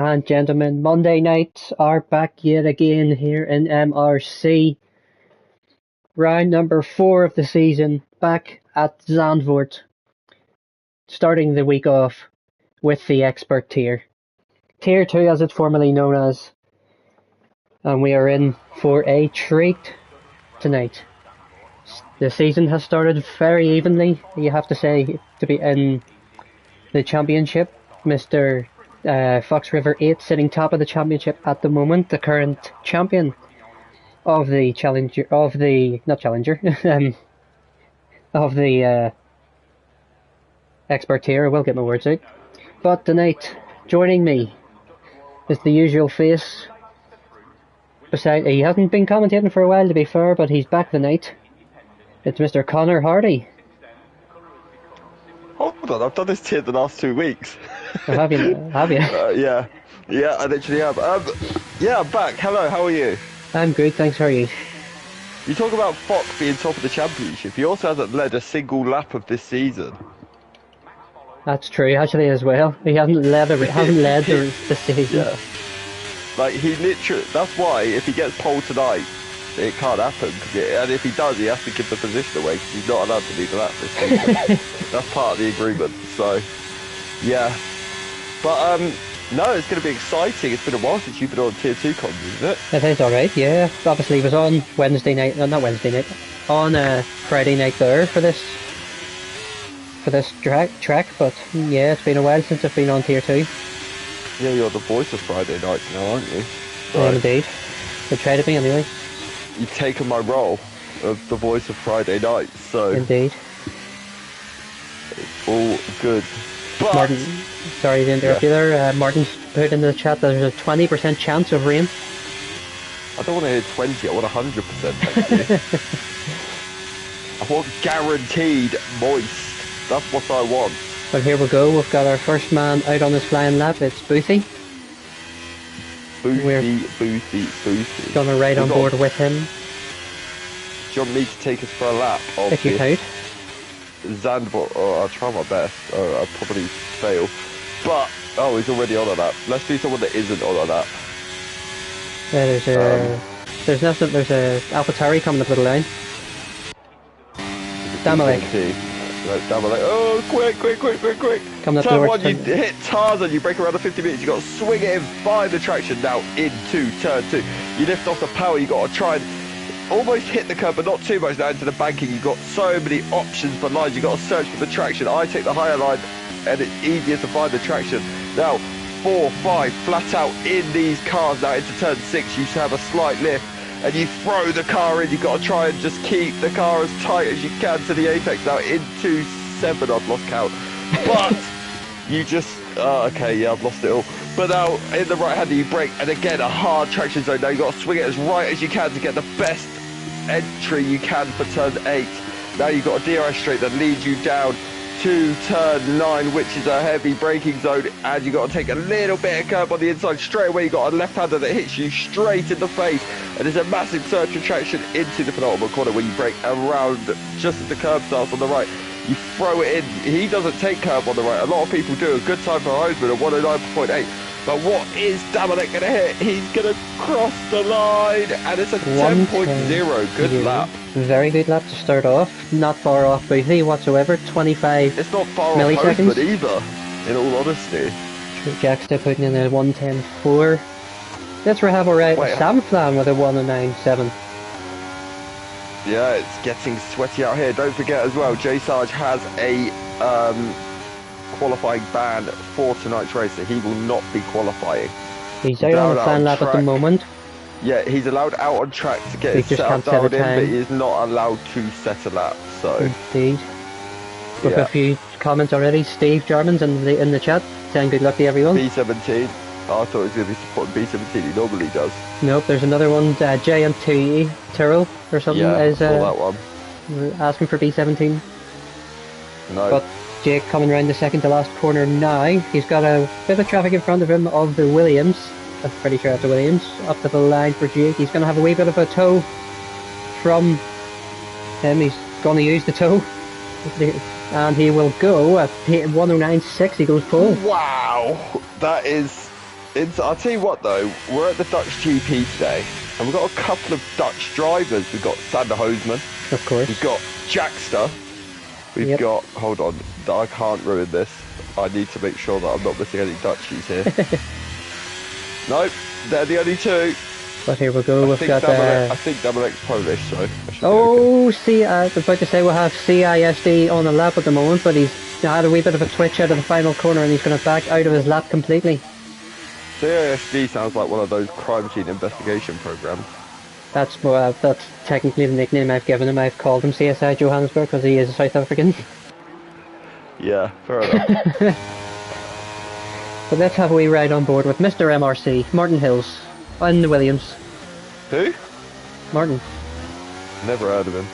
And gentlemen, Monday nights are back yet again here in MRC. Round number 4 of the season, back at Zandvoort. Starting the week off with the expert tier. Tier 2 as it's formerly known as. And we are in for a treat tonight. The season has started very evenly, you have to say, to be in the championship. Mr. Fox River 8 sitting top of the championship at the moment, the current champion of the challenger, of the, not challenger, of the expert tier. I will get my words out. But tonight, joining me is the usual face. Beside, he hasn't been commentating for a while to be fair, but he's back tonight. It's Mr. Connor Hardy. Hold on, I've done this tier the last 2 weeks. Oh, have you? Have you? Yeah, I literally have. Yeah, I'm back. Hello, how are you? I'm good, thanks. How are you? You talk about Fox being top of the championship. He also hasn't led a single lap of this season. That's true, actually, as well. He hasn't led the season. Yeah. Like, he literally... That's why, if he gets pole tonight, it can't happen. And if he does, he has to give the position away, because he's not allowed to lead the lap this season. That's part of the agreement, so... Yeah. But, no, it's going to be exciting. It's been a while since you've been on Tier 2 comms, isn't it? It is alright, yeah. Obviously, it was on Wednesday night, not Wednesday night, on Friday night there for this track, but yeah, it's been a while since I've been on Tier 2. Yeah, you're the voice of Friday nights now, aren't you? I am indeed. They try to be anyway. You've taken my role of the voice of Friday nights, so... Indeed. It's all good. But... Martin, sorry to interrupt you there. Martin's put in the chat that there's a 20% chance of rain. I don't want to hear 20, I want 100%, thank you. I want guaranteed moist. That's what I want. Well, here we go. We've got our first man out on his flying lap. It's Boothie. Boothie. Gonna ride on board with him. Do you want me to take us for a lap? If you could. Zandvoort, I'll try my best. I'll probably fail. But, oh, he's already on a lap. Let's do someone that isn't on a lap. Yeah, there's AlphaTauri coming up the line. Damalek. Oh, quick. Coming up turn 1, you hit Tarzan, you break around the 50 meters, you got to swing it in, find the traction, now into turn 2. You lift off the power, you got to try and almost hit the curb, but not too much, now into the banking. You've got so many options for lines, you got to search for the traction. I take the higher line, and it's easier to find the traction. Now, 4, 5, flat out in these cars, now into turn 6, you have a slight lift. And you throw the car in, you've got to try and just keep the car as tight as you can to the apex. Now into 7, I've lost count. But you just, okay, yeah, I've lost it all. But now in the right hander you brake, and again a hard traction zone. Now you've got to swing it as right as you can to get the best entry you can for turn 8. Now you've got a DRS straight that leads you down to turn 9, which is a heavy braking zone, and you got to take a little bit of curb on the inside. Straight away you got a left-hander that hits you straight in the face, and there's a massive surge retraction into the penultimate corner where you brake around just as the curb starts on the right. You throw it in. He doesn't take curb on the right. A lot of people do. A good time for Heisman, a 109.8. But what is Damalek going to hit? He's going to cross the line, and it's a 10.0. Good lap. Very good lap to start off. Not far off Boothie whatsoever. 25 It's not far milliseconds. off Heisman either, in all honesty. Jack's still putting in a 110.4. Let's have a right Sam Flan with a 109.7. Yeah, it's getting sweaty out here. Don't forget as well, J Sarge has a qualifying ban for tonight's race, so he will not be qualifying. He's out on the fan lap at the moment. Yeah, he's allowed out on track to get his setup dialed in, but he is not allowed to set a lap, so... Indeed. We've got a few comments already. Steve Jarman's in the chat, saying good luck to everyone. B17. I thought he was going to be supporting B17, he normally does. Nope, there's another one, JMT Tyrrell or something, is that one. asking for B17. No. But Jake coming round the second to last corner now. He's got a bit of traffic in front of him of the Williams. I'm pretty sure it's the Williams. Up to the line for Jake. He's going to have a wee bit of a tow from him. He's going to use the tow. And he will go at 109.6. He goes pole. Wow! That is I'll tell you what though, we're at the Dutch GP today, and we've got a couple of Dutch drivers. We've got Sander Hoosman. Of course. We've got Jackster. We've got, hold on, I can't ruin this. I need to make sure that I'm not missing any Dutchies here. Nope, they're the only two. But here we go, we've got... I think Double X Polish, so... Oh, okay. See, I was about to say we'll have CISD on the lap at the moment, but he's had a wee bit of a twitch out of the final corner and he's going to back out of his lap completely. CISD sounds like one of those crime scene investigation programs. That's technically the nickname I've given him. I've called him CSI Johannesburg because he is a South African. Yeah, fair enough. But let's have a wee ride on board with Mr. MRC, Martin Hills, and the Williams. Who? Martin. Never heard of him.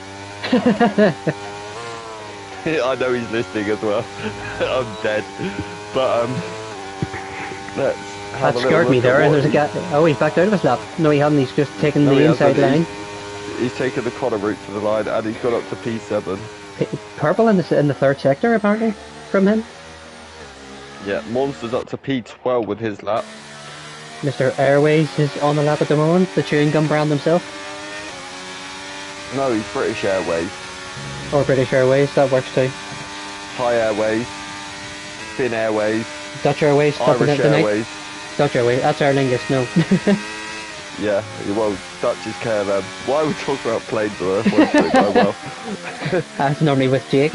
I know he's listening as well. I'm dead. But let's have that scared me there. There's a guy. Oh, he's backed out of his lap. No, he hadn't. He's just taken the inside line. He's taken the corner route to the line, and he's got up to P7. Purple in the third sector apparently from him. Yeah, Monster's up to P12 with his lap. Mr. Airways is on the lap at the moment, the chewing gum brand himself. No, he's British Airways. Or British Airways, that works too. Thai Airways, Finn Airways, Dutch Airways, Irish Airways. Dutch Airways, that's Aer Lingus, no. Yeah, well, Dutch is KLM. Why are we talking about planes or airplanes that go well? That's normally with Jake.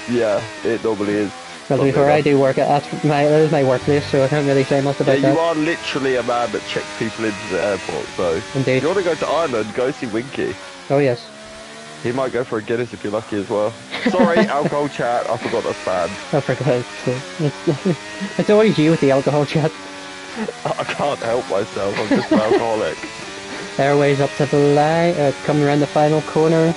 Yeah, it normally is. Well, before I do work, that is my workplace, so I can't really say much about that. You are literally a man that checks people into the airport, so... Indeed. If you want to go to Ireland, go see Winky. Oh, yes. He might go for a Guinness if you're lucky as well. Sorry, alcohol chat, I forgot that's bad. I forgot. It's always you with the alcohol chat. I can't help myself, I'm just an alcoholic. Airways up to the line, coming around the final corner.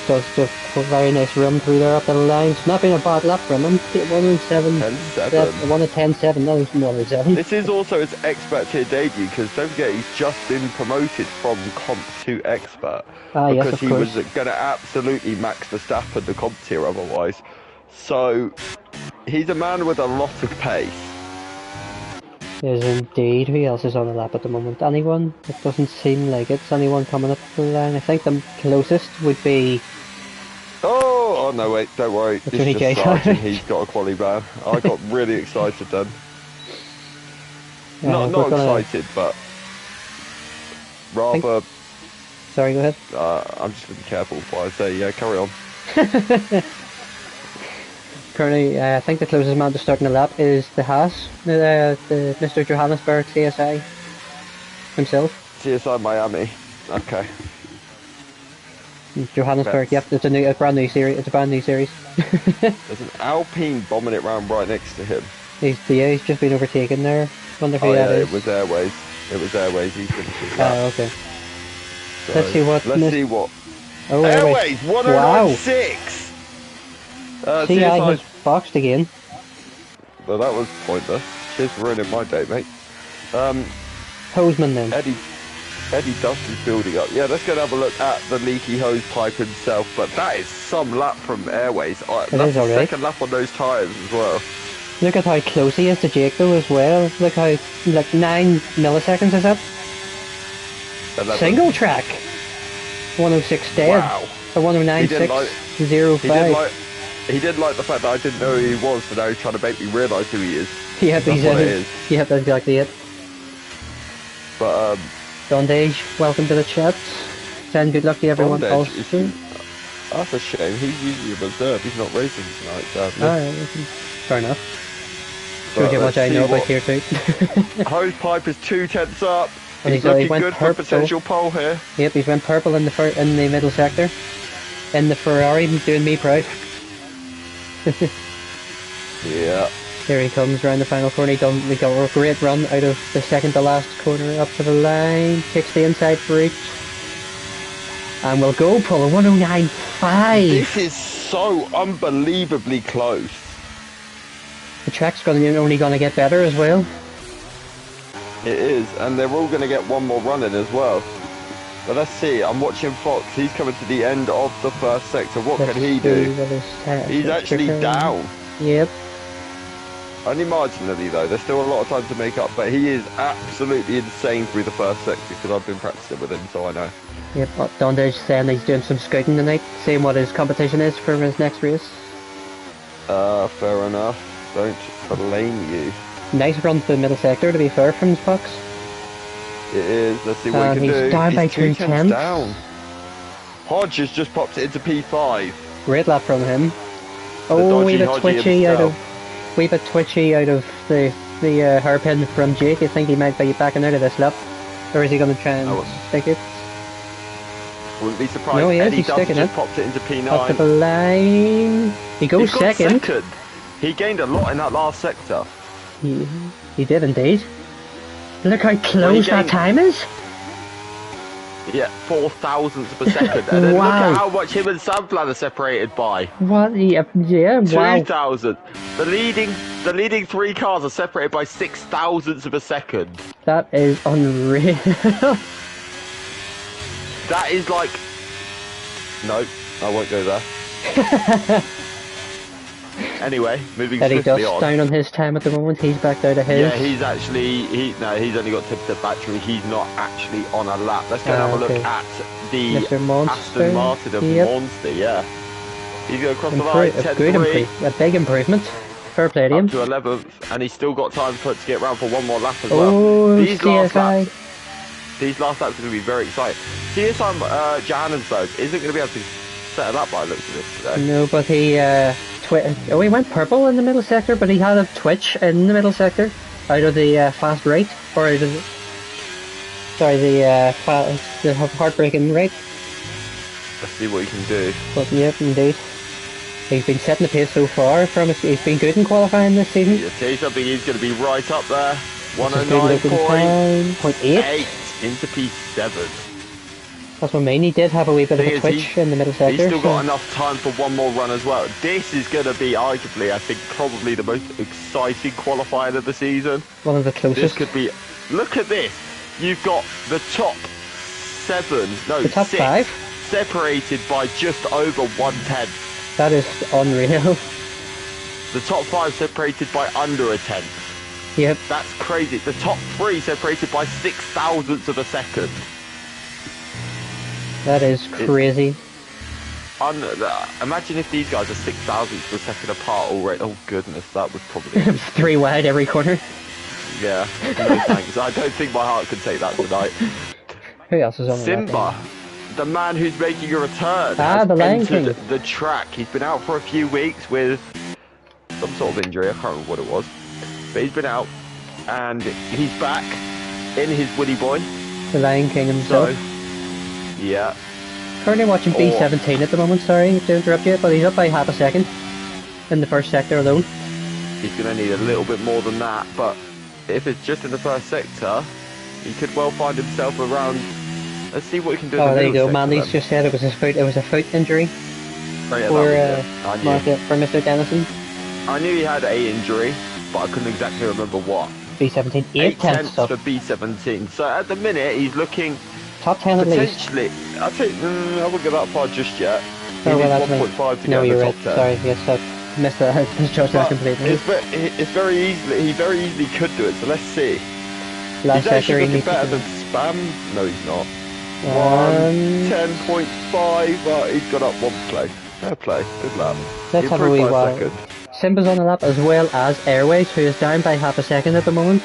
Does just a very nice run through there up the line. It's not been a bad lap from him. 107. 10-7. 110-7, that was 107. This is also his expert tier debut, because don't forget he's just been promoted from comp to expert. Yes, because he was going to absolutely max Verstappen the comp tier otherwise. So he's a man with a lot of pace. Yes, indeed. Who else is on the lap at the moment? Anyone? It doesn't seem like it's anyone coming up the line. I think the closest would be... Oh no, wait, don't worry. It's this is only just Sargent, he's got a quali ban. I got really excited then. Not excited, but rather... Sorry, go ahead. I'm just going to be careful before I say, yeah, carry on. Currently, I think the closest man to starting the lap is the Haas, the Mr. Johannesburg CSI himself. CSI Miami, okay. Johannesburg, yep, it's a brand new series. It's a brand new series. There's an Alpine bombing it round right next to him. He's just been overtaken there. Wonder who that is. It was Airways. He's finished that. Oh, okay. So, let's see what. Oh, Airways 106. Wow. CI has boxed again. Well, that was pointless. Cheers for ruining my day, mate. Hoseman then. Eddie Dust is building up. Yeah, let's go and have a look at the leaky hose pipe himself. But that is some lap from Airways. That's the second lap on those tyres as well. Look at how close he is to Jake though as well. Look how, like 9 milliseconds is that? 11. Single track. 106 dead. Wow. So 109.605. He didn't like the fact that I didn't know who he was, so now he's trying to make me realise who he is. Yep, that's what it is. Yep, that's exactly it. But Dondage, welcome to the chat. Send good luck to everyone else too. That's a shame. He's usually a reserve. He's not racing tonight, sadly. Alright, fair enough. Shows you how much I know about Tier 2. Hose pipe is 2 tenths up. And he's looking good for a potential pole here. Yep, he's went purple in the middle sector. In the Ferrari, doing me proud. Yeah. Here he comes round the final corner. We got a great run out of the second to last corner up to the line. Takes the inside for each. And we'll go pull a 109.5. This is so unbelievably close. The track's only going to get better as well. It is, and they're all going to get one more run in as well. But let's see, I'm watching Fox. He's coming to the end of the first sector. What can he do? He's actually down. Yep. Only marginally though, there's still a lot of time to make up, but he is absolutely insane through the first sector because I've been practicing with him, so I know. Yep, Donder's saying he's doing some scouting tonight, seeing what his competition is for his next race. Fair enough. Don't blame you. Nice run to the middle sector, to be fair, from his pucks. It is. Let's see what he can he's do. down by He's 2 2 tenths. down. Hodge has just popped it into P5. Great lap from him. Oh, wee bit twitchy out of the hairpin from Jake. I think he might be backing out of this lap, or is he going to try and stick it? Wouldn't be surprised. No, he is. Eddie He's Duff sticking just it. popped it into P9. Up to the line. He goes second. He gained a lot in that last sector. He did indeed. Look how close that time is. Yeah, 4 thousandths of a second. And then Wow. look at how much him and Samplan are separated by. What? Yeah, wow. 2,000. The leading 3 cars are separated by 6 thousandths of a second. That is unreal. That is like... No, I won't go there. Anyway, moving Eddie swiftly Duff's on. down on his time at the moment. He's backed out of his. Yeah, he's actually... He's only got tipped at battery. He's not actually on a lap. Let's go and have a look at the Mr. Monster. Aston Martin of Monster, yeah. He's going across the line, a big improvement. Fair play to him. Up to 11th, and he's still got time to get round for one more lap as well. Oh, These last CSI. laps are going to be very exciting. CSI Johannesburg isn't going to be able to set a lap by the looks of this today. No, but he he went purple in the middle sector, but he had a twitch in the middle sector out of the fast right, or out of the, sorry, the heartbreaking right. Let's see what he can do. But yep, indeed. He's been setting the pace so far. He's been good in qualifying this season. You see something, he's going to be right up there. 109.8 into P7. That's what I mean. He did have a wee bit of a twitch in the middle sector. He's still got enough time for one more run as well. This is going to be arguably, I think, probably the most exciting qualifying of the season. One of the closest. This could be... Look at this. You've got the top 7, no, the top 6, 5 separated by just over 1/10. That is unreal. The top 5 separated by under a 10th. Yep. That's crazy. The top 3 separated by 6 thousandths of a second. That is crazy. Imagine if these guys are 6 thousandths of a second apart already. Oh goodness, that would probably... 3 wide every corner. Yeah, no thanks. I don't think my heart can take that tonight. Who else is on Simba, the man who's making a return, the Lion King. the track. He's been out for a few weeks with some sort of injury. I can't remember what it was, but he's been out, and he's back in his Woody Boy. The Lion King himself. So, yeah. Currently watching B17 at the moment. Sorry to interrupt you, but he's up by half a second in the first sector alone. He's going to need a little bit more than that, but if it's just in the first sector, he could well find himself around. Let's see what he can do. Oh, there you go. Mandy's just said it was a foot injury for Mr. Dennison. I knew he had a injury, but I couldn't exactly remember what. B17, 8 tenths for B17. So at the minute, he's looking top 10 at least. Potentially, I think I wouldn't go that far just yet. He well, needs 1.5 to no, get in you're the right. top 10. Sorry, yes, I missed that. Misjudged that completely. It's very easily. He very easily could do it. So let's see. Last he's actually looking sector, better than Spam. No, he's not. 10.5. He's got up 1 place. Fair play. Good lap. Let's have a wee while. Simba's on the lap as well as Airways, who is down by half a second at the moment.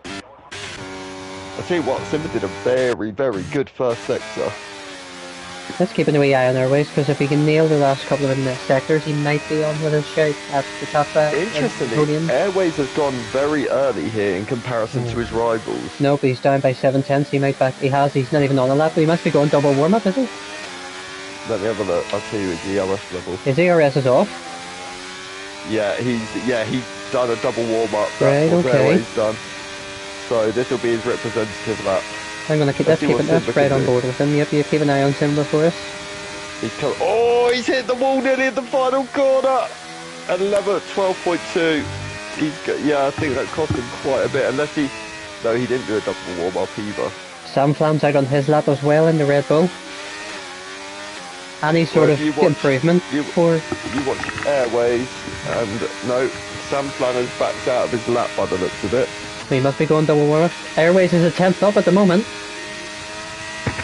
I'll tell you what, Simba did a very, very good first sector. Let's keep an wee eye on Airways, because if he can nail the last couple of sectors, he might be on with a shout at the top Interestingly, Airways has gone very early here in comparison to his rivals. Nope, he's down by 7 tenths. He might back. He's not even on a lap, but he must be going double warm up, is he? Let me have a look. I'll tell you his ERS level. His ERS is off. Yeah, he's done a double warm up. Right, okay. He's done. So this will be his representative lap. I'm gonna keep. Let's right on board with him. Yep, you keep an eye on Simba for us. He's hit the wall nearly in the final corner. 12.2. I think that cost him quite a bit. Unless he didn't do a double warm up either. Sam Flam's out on his lap as well in the Red Bull. any sort of improvement for... You watch Airways, and no, Sam Flanners backs out of his lap by the looks of it. We must be going double warm-up. Airways is a 10th up at the moment.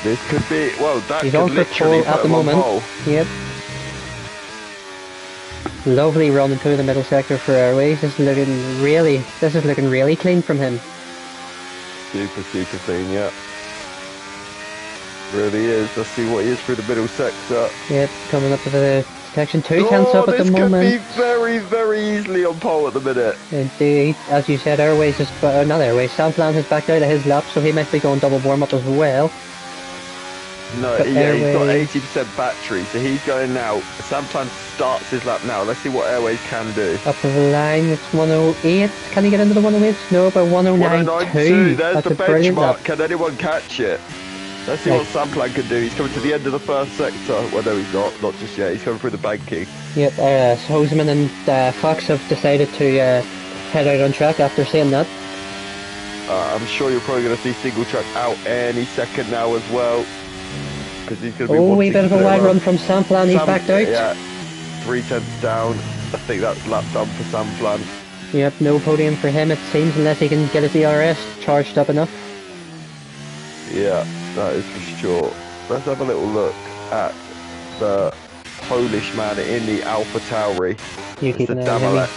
This could be, well, that He's could on for literally pole at the moment. Yep. Lovely run into the middle sector for Airways. This is looking really clean from him. Super clean, yeah. Really is. Let's see what he is through the middle sector. Yep, coming up to the section 2 tenths up at the moment. This could be very, very easily on pole at the minute. Indeed. As you said, Airways is... not Airways, Sam Flan has backed out of his lap, so he might be going double warm-up as well. No, yeah, he's got 80% battery, so he's going now. Sam Flan starts his lap now. Let's see what Airways can do. Up to the line, it's 108. Can he get into the 108? No, but 109.2. There's the benchmark. Can anyone catch it? Let's see what Sam Flan can do. He's coming to the end of the first sector. Well, no, he's not just yet. He's coming through the banking. Yep, Hoseman and Fox have decided to head out on track after seeing that. I'm sure you're probably going to see single track out any second now as well. He's going to be wee bit of a wide run from Sam Flan, he's backed out. Yeah, 3/10 down. I think that's lap done for Sam Flan. Yep, no podium for him it seems, unless he can get his DRS charged up enough. Yeah, that is for sure. Let's have a little look at the Polish man in the Alpha Tauri. Mr. Damalek.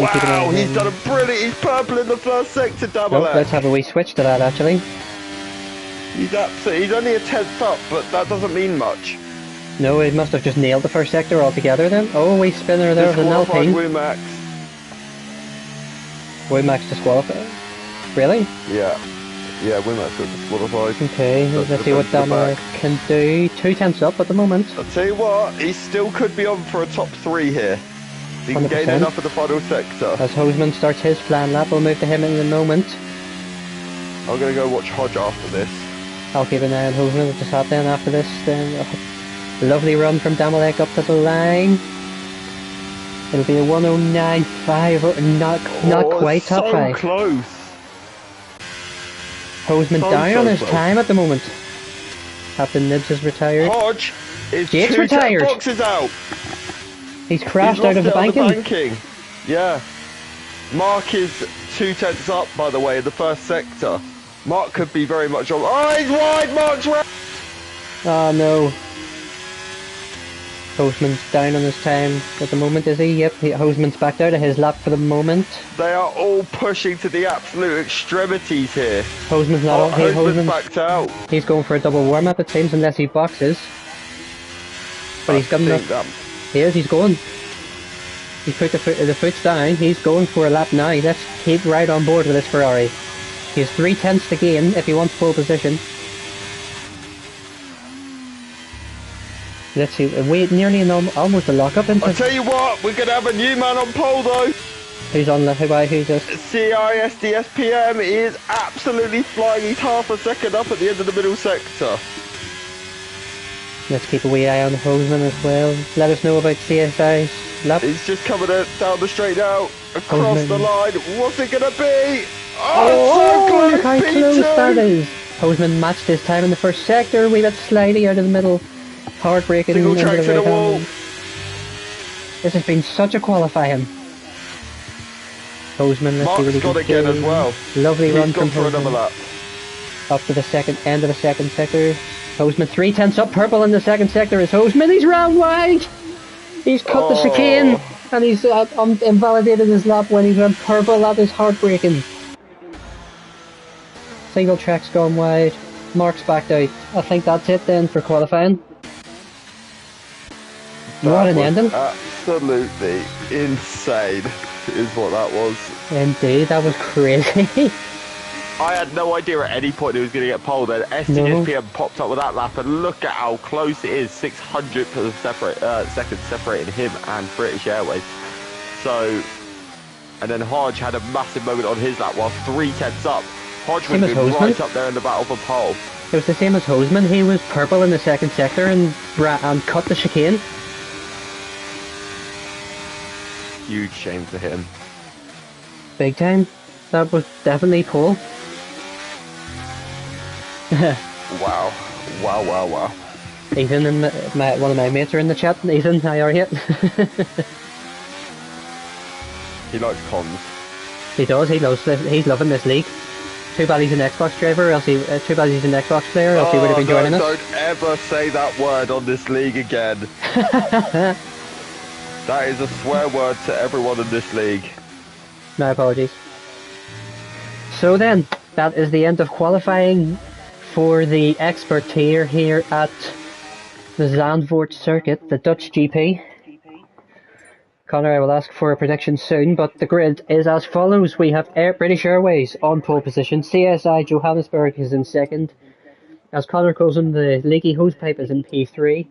Wow, he's done a brilliant, he's purple in the first sector, Damalek. Oh, let's have a wee switch to that actually. He's only a 10th up, but that doesn't mean much. No, he must have just nailed the first sector altogether then. Oh, wee spinner there with an Alpine. Wimax. Wimax disqualified? Really? Yeah. Yeah, Wimax got disqualified. Okay, let's see what Damalek can do. 2 tenths up at the moment. I'll tell you what, he still could be on for a top 3 here. He can gain enough of the final sector. As Hoseman starts his Flan lap, we'll move to him in a moment. I'm going to go watch Hodge after this. I'll keep an eye on Hoseman at the top then after this. Then lovely run from Damalek up to the line. It'll be a 109.5, not quite top 5. So close. Hoseman down on his time at the moment. Captain Nibs is retired. Hodge is Jake's retired. Boxes out. He's crashed out of the banking. Yeah. Mark is 2 tenths up, by the way, in the first sector. Mark could be very much on. Oh, he's wide! Mark's right! Oh no. Hoseman's down on his time at the moment, is he? Yep, Hoseman's backed out of his lap for the moment. They are all pushing to the absolute extremities here. Hoseman's not on. Hoseman's backed out. He's going for a double warm-up, it seems, unless he boxes. But he's got enough. He is, he's going. He's put the foot's down, he's going for a lap now. Let's keep right on board with this Ferrari. He has 3 tenths to gain if he wants pole position. Let's see, wait, nearly almost a lock-up into... I'll tell you what, we're going to have a new man on pole though. Who's on the... who's this? CISDSPM is absolutely flying. He's half a second up at the end of the middle sector. Let's keep a wee eye on the Hoseman as well. Let us know about CSI's lap. He's just coming down the straight now, across the line. What's it going to be? Oh, so look how close that is. Hoseman matched his time in the first sector. We got slidey out of the middle. Heartbreaking. Single track to the wall. This has been such a qualifying. Hoseman, let's see what he got can again do. as well. Lovely run from for another lap. Up to the end of the second sector. Hoseman 3 tenths up, purple in the second sector is Hoseman. He's round wide. He's cut the chicane and he's invalidated his lap when he went purple. That is heartbreaking. Single track's gone wide. Mark's backed out. I think that's it then for qualifying. What an ending. Absolutely insane is what that was. Indeed, that was crazy. I had no idea at any point he was going to get pole. Then STSPM popped up with that lap, and look at how close it is. 600th of seconds separating him and British Airways. So, and then Hodge had a massive moment on his lap while 3 tenths up. Hodge would have been right up there in the battle for pole. It was the same as Hoseman. He was purple in the second sector and cut the chicane. Huge shame for him. Big time. That was definitely pole. Wow. Ethan and one of my mates are in the chat. Ethan, how are you? He likes cons. He does. He loves. He's loving this league. Too bad he's an Xbox driver, else he. Too bad he's an Xbox player, else he would have been joining us. Don't ever say that word on this league again. That is a swear word to everyone in this league. My apologies. So then, that is the end of qualifying for the expert tier here at the Zandvoort circuit, the Dutch GP. Connor, I will ask for a prediction soon, but the grid is as follows. We have British Airways on pole position. CSI Johannesburg is in second. As Connor calls him, the leaky hosepipe is in P3.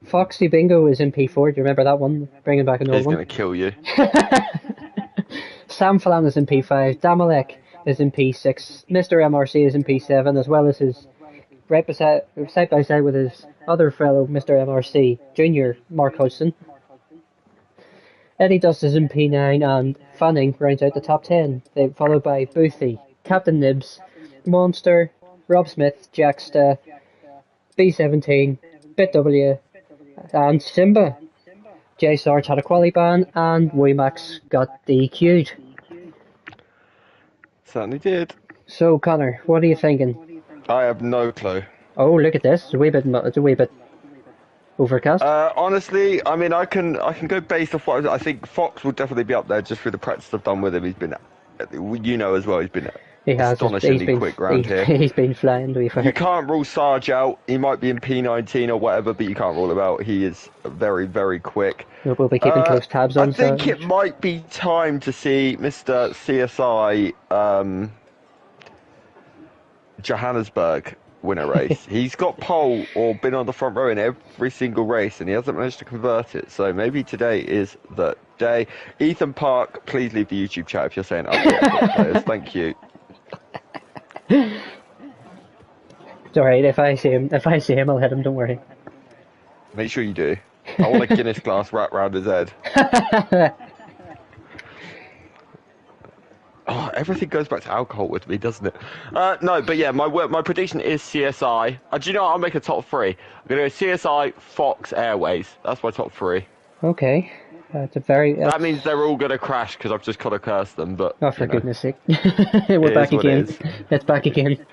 Foxy Bingo is in P4. Do you remember that one? Bringing back an old one. He's going to kill you. Sam Falan is in P5. Damalek is in P6. Mr. MRC is in P7, as well as his side by side with his other fellow, Mr. MRC Junior, Mark Hudson. Eddie Dust is in P9 and Fanning rounds out the top 10, followed by Boothie, Captain Nibs, Monster, Rob Smith, Jacksta, B17, BitW, and Simba. Jay Sarge had a quali ban and Wimax got DQ'd. Certainly did. So Connor, what are you thinking? I have no clue. Oh, look at this! It's a wee bit overcast. Honestly, I mean, I can go based off what I think. Fox will definitely be up there just through the practice I've done with him. He's been, as well. He's been astonishingly quick round here. He's been flying. To be fair. You can't rule Sarge out. He might be in P19 or whatever, but you can't rule him out. He is very, very quick. We'll be keeping close tabs on. I think it might be time to see Mr. CSI Johannesburg win a race. He's got pole or been on the front row in every single race, and he hasn't managed to convert it. So maybe today is the day. Ethan Park, please leave the YouTube chat if you're saying ugly players. Thank you. It's alright, if I see him, I'll hit him, don't worry. Make sure you do. I want a Guinness glass wrapped round his head. Oh, everything goes back to alcohol with me, doesn't it? No, but yeah, my prediction is CSI. Do you know what? I'll make a top three. I'm going to go CSI, Fox, Airways. That's my top three. Okay. That means they're all going to crash because I've just got to curse them, but... Oh, for goodness sake. We're back again. It's back again.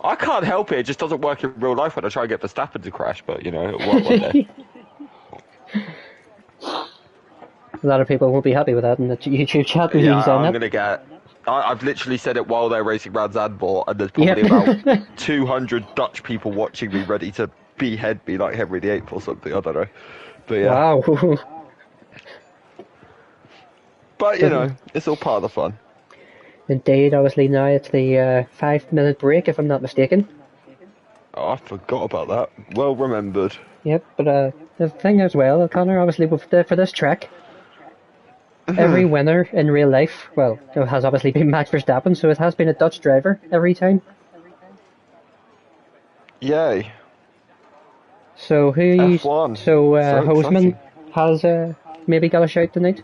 I can't help it. It just doesn't work in real life when I try and get Verstappen to crash, but, it'll work one day. A lot of people won't be happy with that in the YouTube chat. Yeah, I'm going to get... I've literally said it while they're racing around Zandvoort, and there's probably about 200 Dutch people watching me ready to behead me like Henry VIII or something. I don't know. But yeah. Wow. But, it's all part of the fun. Indeed, obviously now it's the 5-minute break, if I'm not mistaken. Oh, I forgot about that. Well remembered. Yep, but the thing as well, Connor, obviously for this track, every winner in real life, well, it has obviously been Max Verstappen, so it has been a Dutch driver every time. Yay. So F1. So Hosman has maybe got a shout tonight?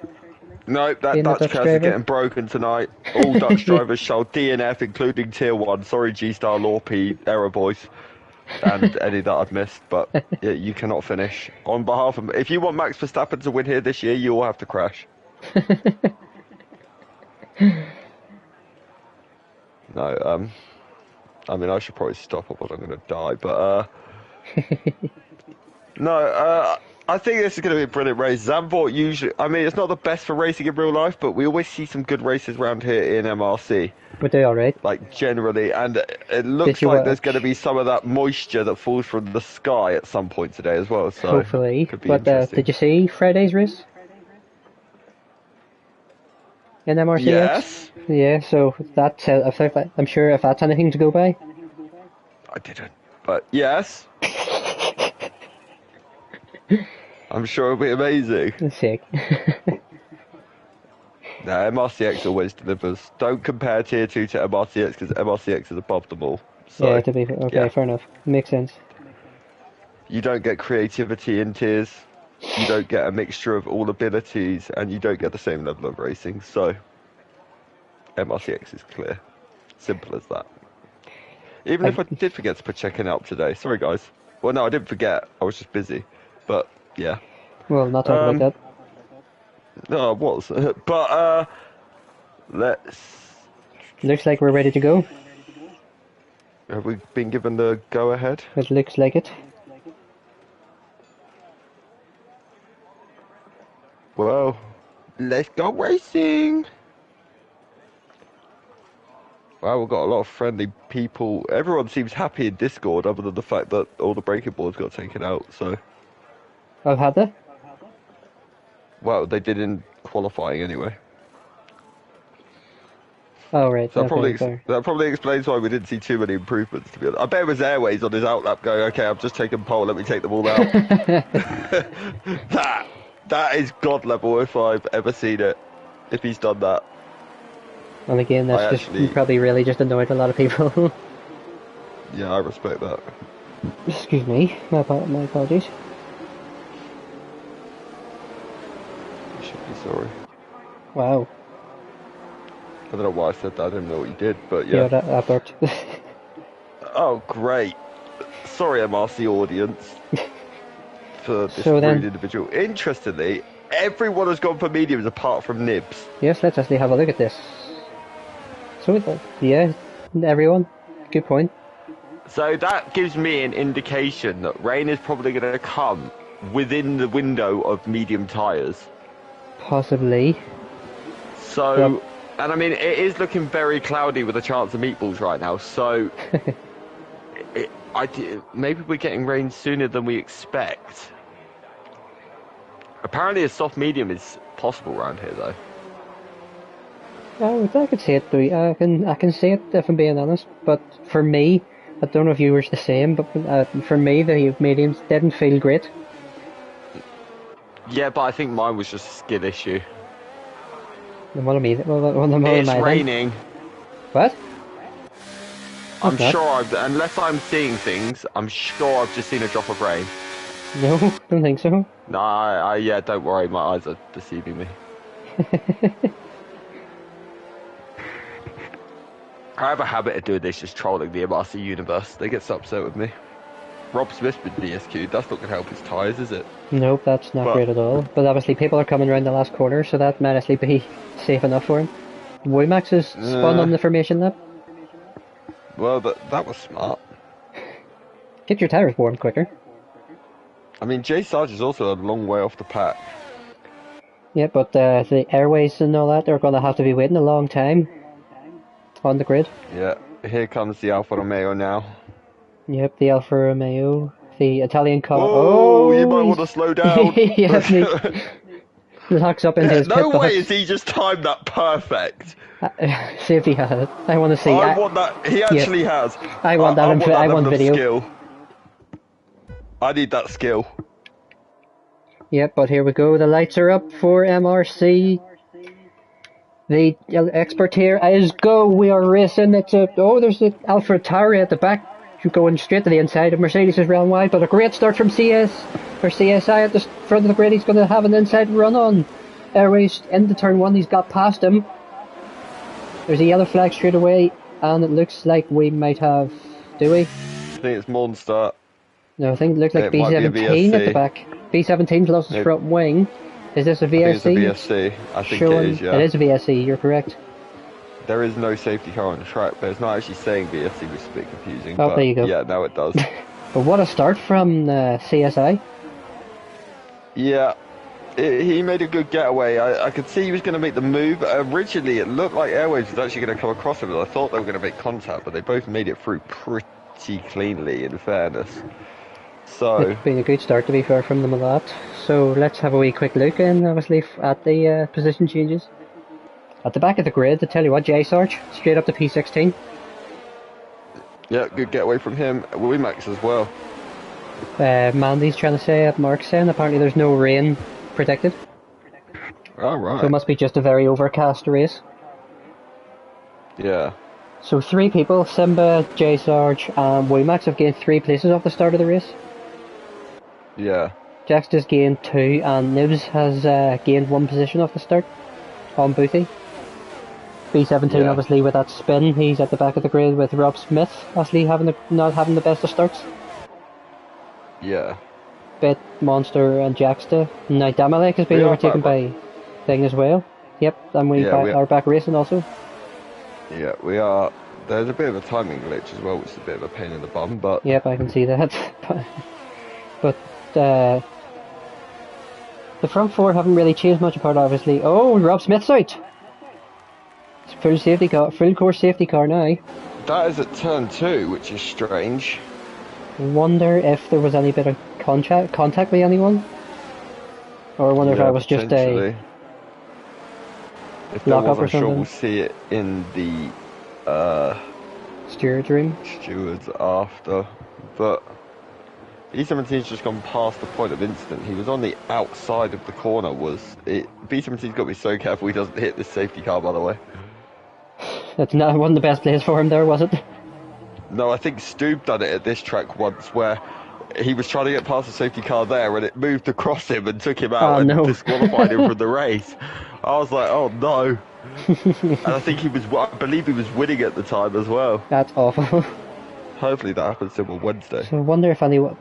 No, that Dutch curse is getting broken tonight. All Dutch drivers shall DNF, including Tier 1. Sorry, G-Star, Lorpe, Error Boys, and any that I've missed, but yeah, you cannot finish. On behalf of... If you want Max Verstappen to win here this year, you will have to crash. No, I mean, I should probably stop or I'm going to die, but, no, I think this is going to be a brilliant race. Zandvoort usually, I mean, it's not the best for racing in real life, but we always see some good races around here in MRC. We do alright. Like, generally, and it looks like there's going to be some of that moisture that falls from the sky at some point today as well, so... Hopefully, could be but did you see Friday's race? In MRCX? Yes. Yeah, so that's, I'm sure if that's anything to go by. I didn't, but yes. I'm sure it'll be amazing. Sick. No, MRCX always delivers. Don't compare Tier 2 to MRCX because MRCX is above them all. So, yeah, okay, fair enough. Makes sense. You don't get creativity in tiers. You don't get a mixture of all abilities, and you don't get the same level of racing. So, MRCX is clear. Simple as that. Even if I did forget to put checking out today. Sorry, guys. Well, no, I didn't forget. I was just busy. But, yeah. Well, not talk about that. No, I was. But, let's... Looks like we're ready to go. Have we been given the go-ahead? It looks like it. Well, let's go racing! Wow, we've got a lot of friendly people. Everyone seems happy in Discord, other than the fact that all the breaking boards got taken out, so... I've had that. Well, they did in qualifying anyway. Oh, right. So Okay, that probably explains why we didn't see too many improvements, to be honest. I bet it was Airways on his outlap going, okay, I've just taken pole, let me take them all out. That is God level if I've ever seen it, if he's done that. And again, that's probably really just annoyed a lot of people. Yeah, I respect that. Excuse me, my apologies. You should be sorry. Wow. I don't know why I said that, I didn't know what you did, but yeah. Yeah, that worked. Oh, great. Sorry, MRC audience, for this So rude individual. Interestingly, everyone has gone for mediums apart from Nibs. Yes, let's actually have a look at this. So, yeah, everyone. Good point. So that gives me an indication that rain is probably going to come within the window of medium tyres. Possibly. So, yep. And I mean, it is looking very cloudy with a chance of meatballs right now, so maybe we're getting rain sooner than we expect. Apparently a soft medium is possible around here, though. I could see it. I can see it if I'm being honest. But for me, I don't know if you were the same. But for me, the mediums didn't feel great. Yeah, but I think mine was just a skill issue. It's raining. What? I'm sure unless I'm seeing things, I'm sure I've just seen a drop of rain. No, don't think so. No, yeah, don't worry, my eyes are deceiving me. I have a habit of doing this, just trolling the MRC universe. They get so upset with me. Rob Smith's been DSQ'd. That's not going to help his tyres, is it? Nope, that's not great at all. But obviously people are coming around the last corner, so that might actually be safe enough for him. Woymax is spun on the formation lap. Well, that was smart. Get your tyres warm quicker. I mean, Jay Sarge is also a long way off the pack. Yeah, but the Airways and all that, they're going to have to be waiting a long time on the grid. Yeah, here comes the Alfa Romeo now. Yep, the Alfa Romeo, the Italian car. Oh, you might want to slow down. Yeah, locks up into his No way has he just timed that perfect. See if he has it. I want to see. I want that. He actually has. I want that. I want video. Skill. I need that skill. Yep, but here we go. The lights are up for MRC. The expert here is go. We are racing. There's the Alfa Tauri at the back. Going straight to the inside of Mercedes is round wide, but a great start from CSI at the front of the grid. He's going to have an inside run on Airways into turn one. He's got past him. There's a yellow flag straight away, and it looks like we might have. Do we? I think it's Monster. No, I think it looks like B17 at the back. B17's lost his front wing. Is this a VSC? I think it's a VSC. I think it is, yeah. It is a VSC, you're correct. There is no safety car on the track, but it's not actually saying VSC, which is a bit confusing. Oh, but there you go. Yeah, now it does. But what a start from CSI. Yeah, he made a good getaway. I could see he was going to make the move. Originally, it looked like Airways was actually going to come across him, and I thought they were going to make contact, but they both made it through pretty cleanly, in fairness. So it's been a good start, to be fair, from them a lot. So let's have a wee quick look in, obviously, at the position changes. At the back of the grid, to tell you what, J Sarge, straight up to P16. Yeah, good getaway from him. Wimax as well. Mandy's trying to say, at Mark's saying, apparently there's no rain predicted. Oh, right. So it must be just a very overcast race. Yeah. So 3 people, Simba, J Sarge, and Wimax have gained 3 places off the start of the race. Yeah. Jax just gained 2, and Nibs has gained 1 position off the start on Boothie. B17 obviously with that spin, he's at the back of the grid with Rob Smith, obviously not having the best of starts. Yeah. Bit Monster and Jacksta. Now Damalek has been We are overtaken back. by Thing as well. Yep, and we Yeah, are back racing also. yeah, we are. There's a bit of a timing glitch as well, which is a bit of a pain in the bum, but Yep, I can see that. But the front four haven't really changed much apart, obviously. Oh, Rob Smith's out. It's full safety car, full course safety car now. that is at turn 2, which is strange. Wonder if there was any bit of contact with anyone, or wonder if Yeah, I was just a potentially. If there lock was, up or I'm sure something. we'll see it in the Steerage room. stewards after. But B17's just gone past the point of incident. He was on the outside of the corner. B17's got to be so careful he doesn't hit this safety car, by the way. That's not wasn't the best place for him there, was it? No, I think Stoob done it at this track once where he was trying to get past the safety car there and it moved across him and took him out Oh and no. disqualified him from the race. I was like, oh no. And I think I believe he was winning at the time as well. That's awful. Hopefully that happens to him on Wednesday. So I wonder if anyone.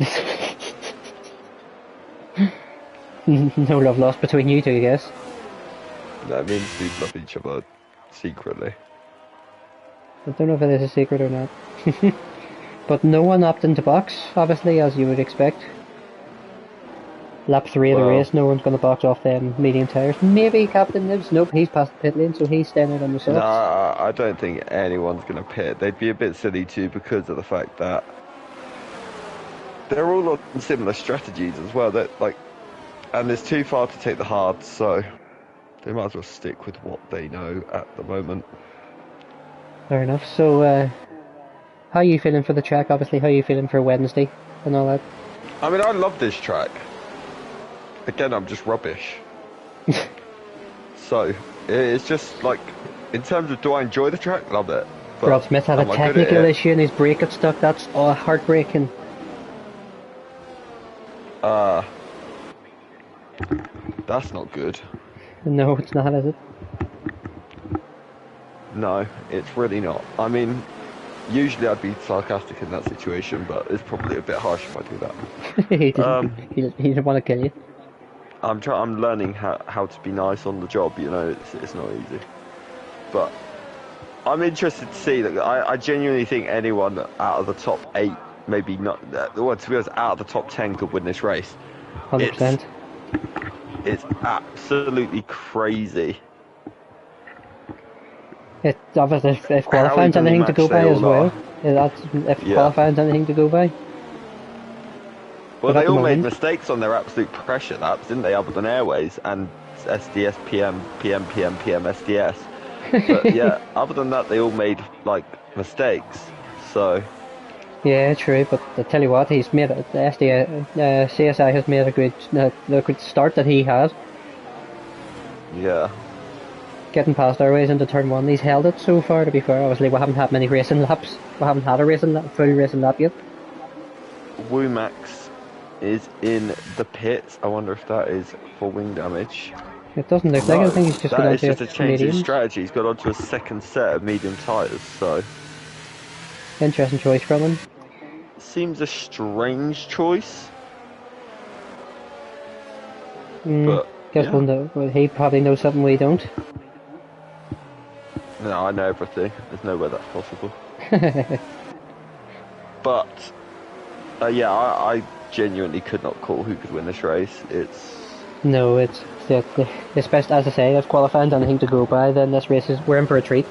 No love lost between you two, I guess. No, me and Steve love each other secretly. I don't know if it is a secret or not. But no one opted into box, obviously, as you would expect. Lap 3 of the race, no one's going to box off them medium tyres. Maybe Captain Nibs. Nope, he's past the pit lane, so he's staying out on the softs. Nah, I don't think anyone's going to pit. They'd be a bit silly too because of the fact that they're all on similar strategies as well. And it's too far to take the hard, so they might as well stick with what they know at the moment. Fair enough. So, how are you feeling for the track? Obviously, how are you feeling for Wednesday and all that? I mean, I love this track. Again, I'm just rubbish. So, it's just like, in terms of do I enjoy the track? Love it. But Rob Smith had a technical issue and his brake got stuck. That's heartbreaking. That's not good. No, it's not, is it? No, it's really not. I mean, usually I'd be sarcastic in that situation, but it's probably a bit harsh if I do that. He didn't want to kill you. I'm learning how to be nice on the job. You know, it's not easy. But I'm interested to see that. I genuinely think anyone out of the top 8, maybe not. Well, to be honest, out of the top 10 could win this race. 100%. It's absolutely crazy. It's obviously if qualifying's anything to go by as well. If qualifying's anything to go by. Well, they all made mistakes on their absolute pressure laps, didn't they? Other than Airways and SDS, PM, SDS. But yeah, other than that, they all made like mistakes. So. Yeah, true. But I tell you what, he's made it. The CSI has made a good start that he had. Yeah. Getting past Airways into turn 1, he's held it so far. To be fair, obviously we haven't had many racing laps. We haven't had a full racing lap yet. Womax is in the pits. I wonder if that is for wing damage. It doesn't look like it. I think he's just gone onto just a change in strategy. He's got onto a second set of medium tyres, so... Interesting choice from him. Seems a strange choice. But guess well, he probably knows something we don't. No, I know everything. There's no way that's possible. But yeah, I genuinely could not call who could win this race. No, it's best, as I say, if qualifying's anything to go by, then this race we're in for a treat.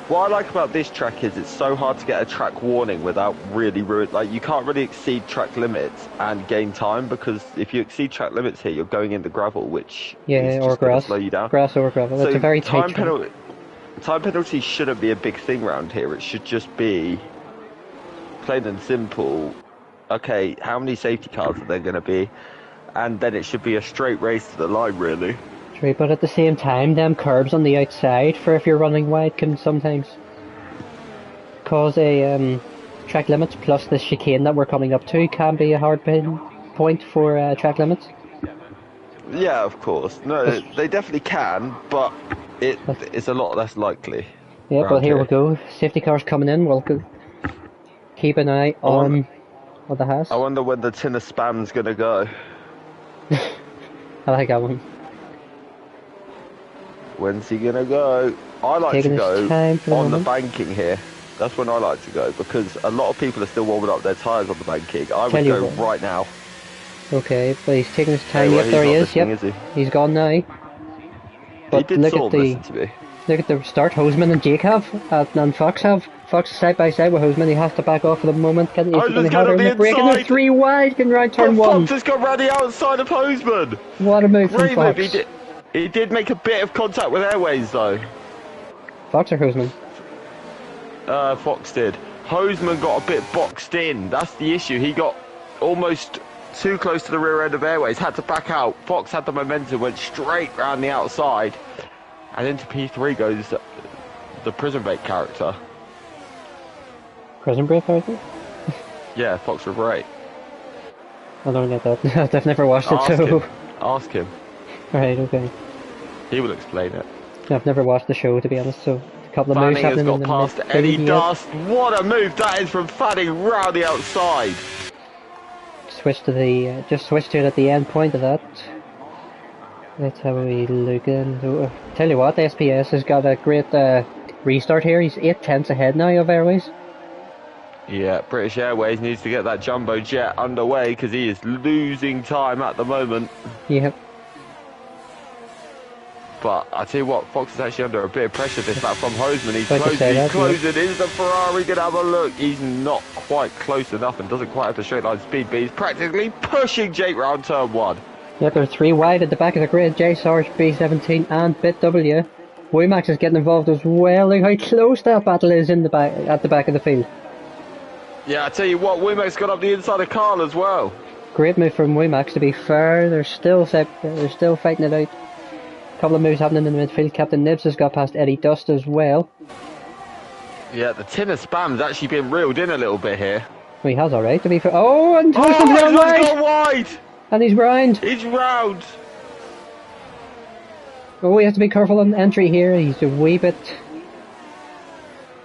What I like about this track is it's so hard to get a track warning without really like you can't really exceed track limits and gain time, because if you exceed track limits here, you're going into gravel, which is just going to slow you down. Grass or gravel. So it's a very tight track. Time penalties shouldn't be a big thing around here. It should just be plain and simple. Okay, how many safety cars are there going to be? And then it should be a straight race to the line, really. True, but at the same time, them curbs on the outside, for if you're running wide, can sometimes cause a track limits, plus the chicane that we're coming up to can be a hard point for track limits. Yeah, of course. No, they definitely can, but it's a lot less likely. Yeah, but here we go. Safety cars coming in. We'll keep an eye on What the has? I wonder when the tin of spam's gonna go. I like that one. When's he gonna go? I like Taking to his go time for the on the moment. banking here. That's when I like to go because a lot of people are still warming up their tyres on the banking. I Tell would you go what. right now. Okay, but he's taking his time. Anyway, Yep, he's there he not is. listening, Yep, is he? he's gone now. He But did sort of listen to me. look at the start. Hoseman and Jake have, and Fox have. Fox is side by side with Hoseman. He has to back off for the moment. Can he Hoseman's be going harder up in the the break? And they're inside! 3 wide. Can ride turn But 1. Fox has got round the outside of Hoseman! What a move from Great move, Fox. he did make a bit of contact with Airways though. Fox or Hoseman? Fox did. Hoseman got a bit boxed in. That's the issue. He got almost too close to the rear end of Airways. Had to back out. Fox had the momentum, went straight round the outside. And into P3 goes the Prison Break character. Prison Break, I think? Yeah, Fox River 8. I don't get that. I've never watched it, so... Ask him. Alright, okay. He will explain it. I've never watched the show, to be honest, so... A couple of moves Fanning has happening got in past the Eddie midfield. Dust. What a move that is from Fanning round the outside. Switch to the... just switch to it at the end point of that. Let's have a wee look in. Tell you what, SPS has got a great restart here. He's 8/10 ahead now of Airways. Yeah, British Airways needs to get that jumbo jet underway because he is losing time at the moment. Yep. But I tell you what, Fox is actually under a bit of pressure this lap from Hoseman. He's Like I closing, say he's that, closing. Is the Ferrari going to have a look? He's not quite close enough and doesn't quite have the straight line speed, but he's practically pushing Jake round turn 1. Yep, they're 3 wide at the back of the grid. J Sarge, B17 and BitW. Wimax is getting involved as well. Look how close that battle is in the back at the back of the field. Yeah, I tell you what, Wimax got up the inside of Carl as well. Great move from Wimax, to be fair. They're still fighting it out. A couple of moves happening in the midfield. Captain Nibs has got past Eddie Dust as well. Yeah, the tin of spam's actually been reeled in a little bit here. Well, he has alright, to be fair. Oh, and Oh, Hoseman's gone wide! gone wide! And he's round. He's round. Oh, we have to be careful on entry here. He's a wee bit...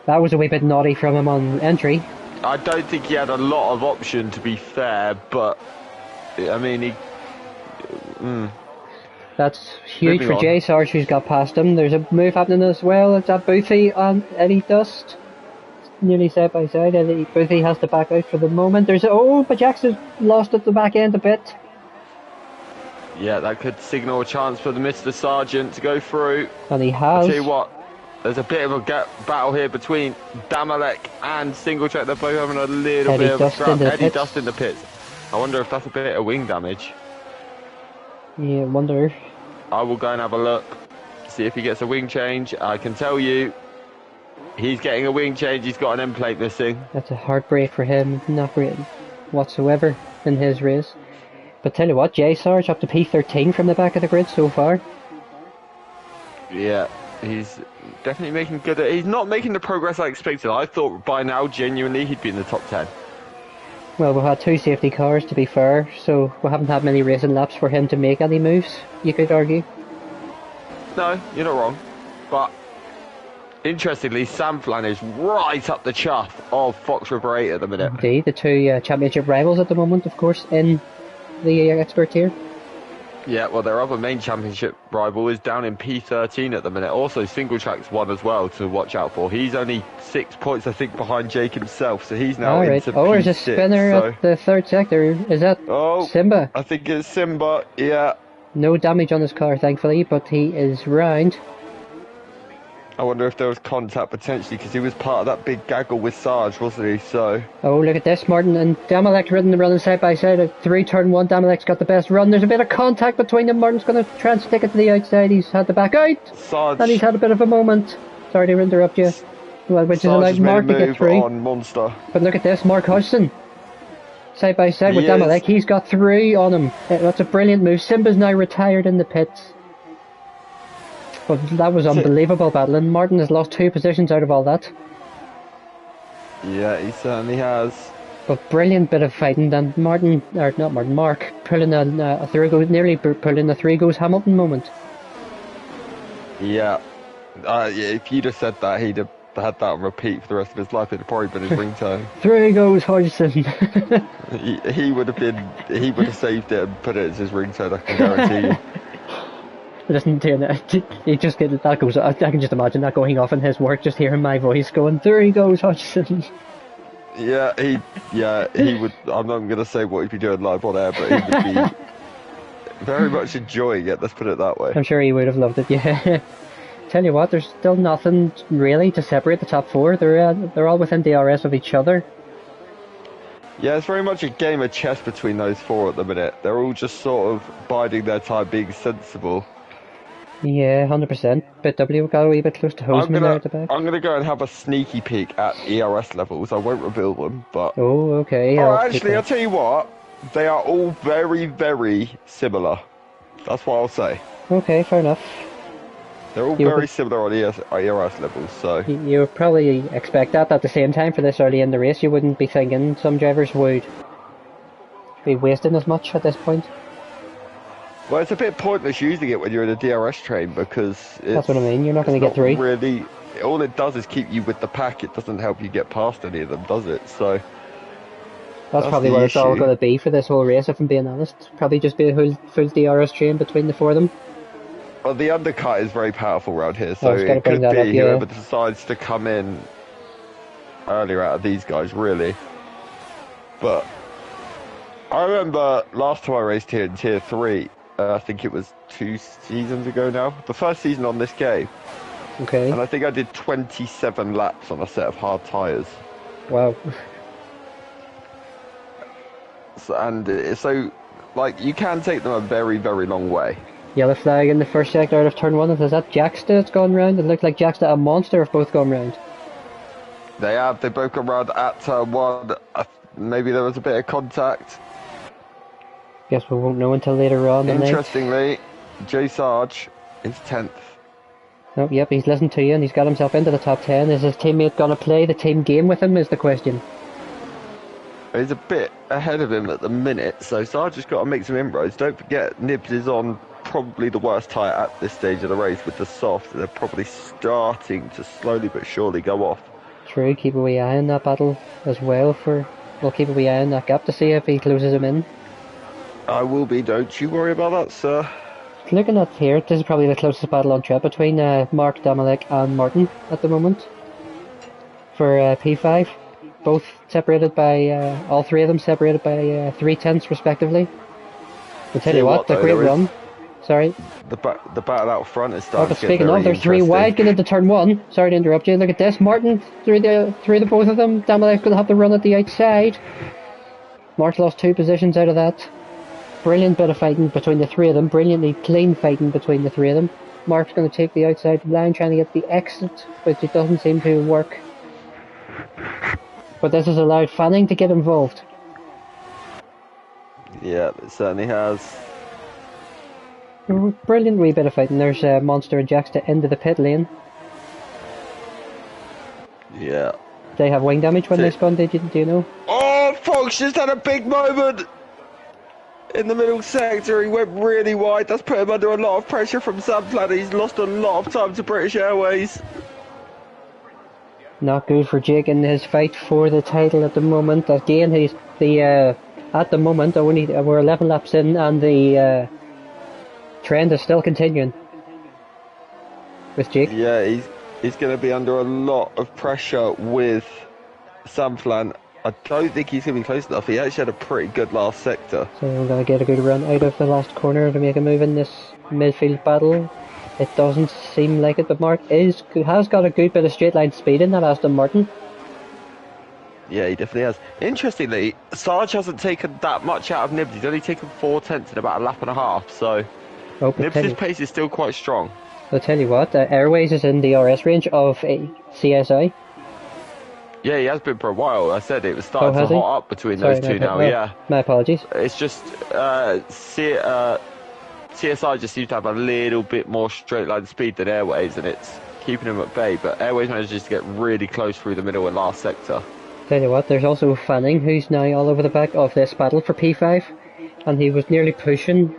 That was a wee bit naughty from him on entry. I don't think he had a lot of option, to be fair, but I mean, he. That's huge Moving for on. J Sarge, who's got past him. There's a move happening as well. It's that Boothie on Eddie Dust. Nearly side by side. Boothie has to back out for the moment. But Jackson's lost at the back end a bit. Yeah, that could signal a chance for the Mr. Sergeant to go through. And he I'll has. tell you what, there's a bit of a battle here between Damalek and Single Track. They're both having a little Eddie bit of a Dust scrap. into the Eddie pits. Dust in the pits. I wonder if that's a bit of wing damage. Yeah, wonder. I will go and have a look, see if he gets a wing change. I can tell you, he's getting a wing change. He's got an end plate missing. That's a heartbreak for him. Not great whatsoever in his race. But tell you what, J Sarge up to P13 from the back of the grid so far. Yeah, he's definitely making good. He's not making the progress I expected. I thought by now, genuinely, he'd be in the top 10. Well, we've had 2 safety cars, to be fair, so we haven't had many racing laps for him to make any moves, you could argue. No, you're not wrong. But interestingly, Sam Flan is right up the chuff of Fox River 8 at the minute. Indeed, the 2 championship rivals at the moment, of course, in the expert tier. Yeah, well, their other main championship rival is down in P13 at the minute. Also, Single Track's one as well to watch out for. He's only 6 points, I think, behind Jake himself, so he's now Alright, into there's a P6, spinner so... at the 3rd sector. Is that Simba? I think it's Simba, yeah. No damage on his car, thankfully, but he is round. I wonder if there was contact potentially, because he was part of that big gaggle with Sarge, wasn't he? So... Oh, look at this, Martin and Damalek running side by side at 3 turn 1. Damalek's got the best run. There's a bit of contact between them. Martin's going to try and stick it to the outside. He's had to back out. Sarge... And he's had a bit of a moment. Sorry to interrupt you. Well, which Sarge has allowed Mark to get through. on Monster. But look at this, Mark Hodgson. Side by side with He is. Damalek. He's got 3 on him. That's a brilliant move. Simba's now retired in the pits. But that was unbelievable battling. Martin has lost 2 positions out of all that. Yeah, he certainly has. But brilliant bit of fighting. Then Mark pulling a 3 goes, nearly pulling a 3 goes Hamilton moment. Yeah. Yeah, if you'd have said that, he'd have had that on repeat for the rest of his life, it'd probably been his ringtone. Through goes Hodgson. He would have saved it and put it as his ringtone, I can guarantee you. Listen to that. He just get that goes. I can just imagine that going off in his work. Just hearing my voice going. There he goes, Hodgson. Yeah, he would. I'm not going to say what he'd be doing live on air, but he would be very much enjoying it. Let's put it that way. I'm sure he would have loved it. Yeah. Tell you what, there's still nothing really to separate the top four. They're all within DRS of each other. Yeah, it's very much a game of chess between those four at the minute. They're all just sort of biding their time, being sensible. Yeah, 100%. But W got a wee bit close to Hoseman there at the back. I'm gonna go and have a sneaky peek at ERS levels. I won't reveal them, but... Oh, okay. I'll tell you what. They are all very, very similar. That's what I'll say. Okay, fair enough. They're all very similar on ERS levels, so... You would probably expect that at the same time for this early in the race. You wouldn't be thinking some drivers would be wasting as much at this point. Well, it's a bit pointless using it when you're in a DRS train because that's what I mean. You're not going to get through. Really, all it does is keep you with the pack. It doesn't help you get past any of them, does it? So that's probably what it's all going to be for this whole race. If I'm being honest, probably just be a full DRS train between the four of them. Well, the undercut is very powerful around here, so it could be whoever decides to come in earlier out of these guys, really. But I remember last time I raced here in Tier 3. I think it was 2 seasons ago now. The first season on this game. Okay. And I think I did 27 laps on a set of hard tyres. Wow. So, like, you can take them a very, very long way. Yellow flag in the first sector out of turn 1. Is that Jacksta that's gone round? It looked like Jacksta and Monster have both gone round. They have. They both gone round at turn 1. Maybe there was a bit of contact. Guess we won't know until later on. Interestingly, J Sarge is 10th. Oh, yep, he's listened to you and he's got himself into the top 10. Is his teammate going to play the team game with him is the question. He's a bit ahead of him at the minute, so Sarge has got to make some inroads. Don't forget, Nibs is on probably the worst tyre at this stage of the race with the soft. They're probably starting to slowly but surely go off. True, keep a wee eye on that battle as well. We'll keep a wee eye on that gap to see if he closes him in. I will be, don't you worry about that, sir. Looking at here, this is probably the closest battle on track between Mark, Damalek and Martin at the moment for P5. Both separated by, all three of them separated by 3/10 respectively. I'll tell you what, the great run. Sorry. The battle out front is starting to get speaking of, there's three wide getting into turn 1. Sorry to interrupt you. Look at this. Martin through the both of them. Damalek's going to have to run at the outside. Mark lost 2 positions out of that. Brilliant bit of fighting between the three of them. Brilliantly clean fighting between the three of them. Mark's going to take the outside line, trying to get the exit, but it doesn't seem to work. But this has allowed Fanning to get involved. Yeah, it certainly has. Brilliant wee bit of fighting. There's Monster and Jacksta into the pit lane. Yeah. They have wing damage when they spun, do you know? Oh, Fox just had a big moment! In the middle sector, he went really wide. That's put him under a lot of pressure from Samflan. He's lost a lot of time to British Airways. Not good for Jake in his fight for the title at the moment. Again, he's at the moment we're 11 laps in, and the trend is still continuing with Jake. Yeah, he's going to be under a lot of pressure with Samflan. I don't think he's going to be close enough. He actually had a pretty good last sector. So I'm going to get a good run out of the last corner to make a move in this midfield battle. It doesn't seem like it, but Mark has got a good bit of straight line speed in that Aston Martin. Yeah, he definitely has. Interestingly, Sarge hasn't taken that much out of Nibs. He's only taken 4/10 in about a lap and a half, so Nibs' pace is still quite strong. I'll tell you what, Airways is in the RS range of a CSI. Yeah, he has been for a while. I said it was starting to hot up between those two now. Yeah. My apologies. It's just CSI just seems to have a little bit more straight line speed than Airways, and it's keeping him at bay. But Airways manages to get really close through the middle and last sector. Tell you what, there's also Fanning, who's now all over the back of this battle for P5, and he was nearly pushing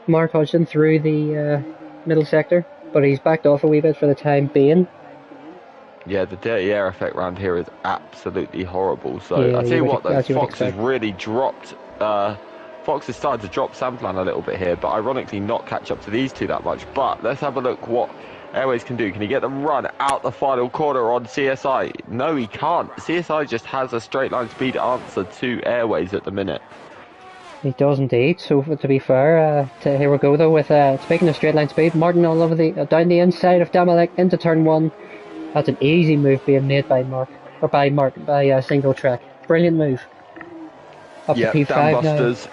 Mark Hodgson through the middle sector, but he's backed off a wee bit for the time being. Yeah, the dirty air effect around here is absolutely horrible. So Yeah, I tell you what, though, as you would Fox has expect. really dropped. Fox has started to drop Samplan a little bit here, but ironically not catch up to these two that much. But let's have a look what Airways can do. Can he get the run out the final corner on CSI? No, he can't. CSI just has a straight line speed answer to Airways at the minute. He does indeed. So to be fair, here we go though with speaking of straight line speed, Martin all over the down the inside of Damalek into turn one. That's an easy move being made by Single Track. Brilliant move. Up to P5 Dan now. Busters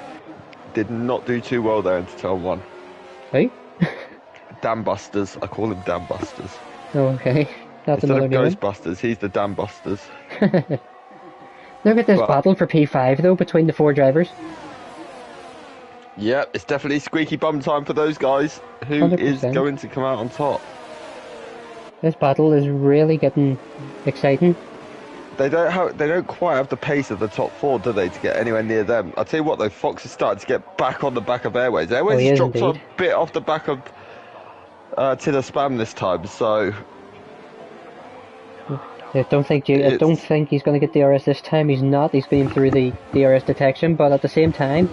did not do too well there into turn one. Hey? Dan Busters, I call him Dan Busters. Okay, that's Instead another of new one. Ghostbusters, he's the Dan Busters. Look at this battle for P5 though between the four drivers. Yeah, it's definitely squeaky bum time for those guys. Who 100%. is going to come out on top? This battle is really getting exciting. They don't quite have the pace of the top four, do they, to get anywhere near them? I'll tell you what though, Fox is starting to get back on the back of Airways. Airways has dropped a bit off the back of Tidder Spam this time, so I don't think he's going to get DRS this time. He's not. He's been through the DRS detection, but at the same time,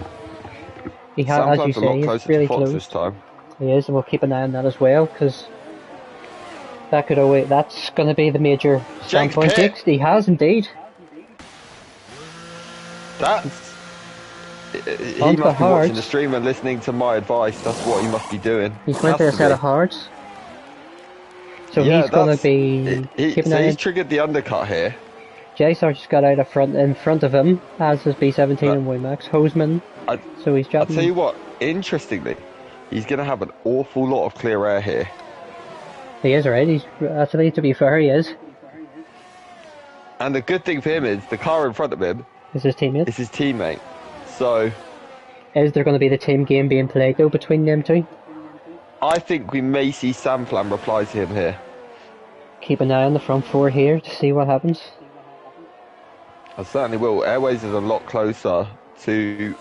he has, as you say, he's really close. This time. He is, and we'll keep an eye on that as well, because that's going to be the major standpoint. Jakes, he has indeed. He must be watching the stream and listening to my advice. That's what he must be doing. He's went for a set of hards. So yeah, he's going to be keeping an eye. He's triggered the undercut here. J-Sarge just got out in front of him, as his B17 and Wimax. Hoseman. So he's dropping. I'll tell you what, interestingly, he's going to have an awful lot of clear air here. He is, right? He's actually, to be fair, he is. And the good thing for him is the car in front of him is his teammate. It's his teammate. So, is there going to be the team game being played though between them two? I think we may see Samplan reply to him here. Keep an eye on the front four here to see what happens. I certainly will. Airways is a lot closer to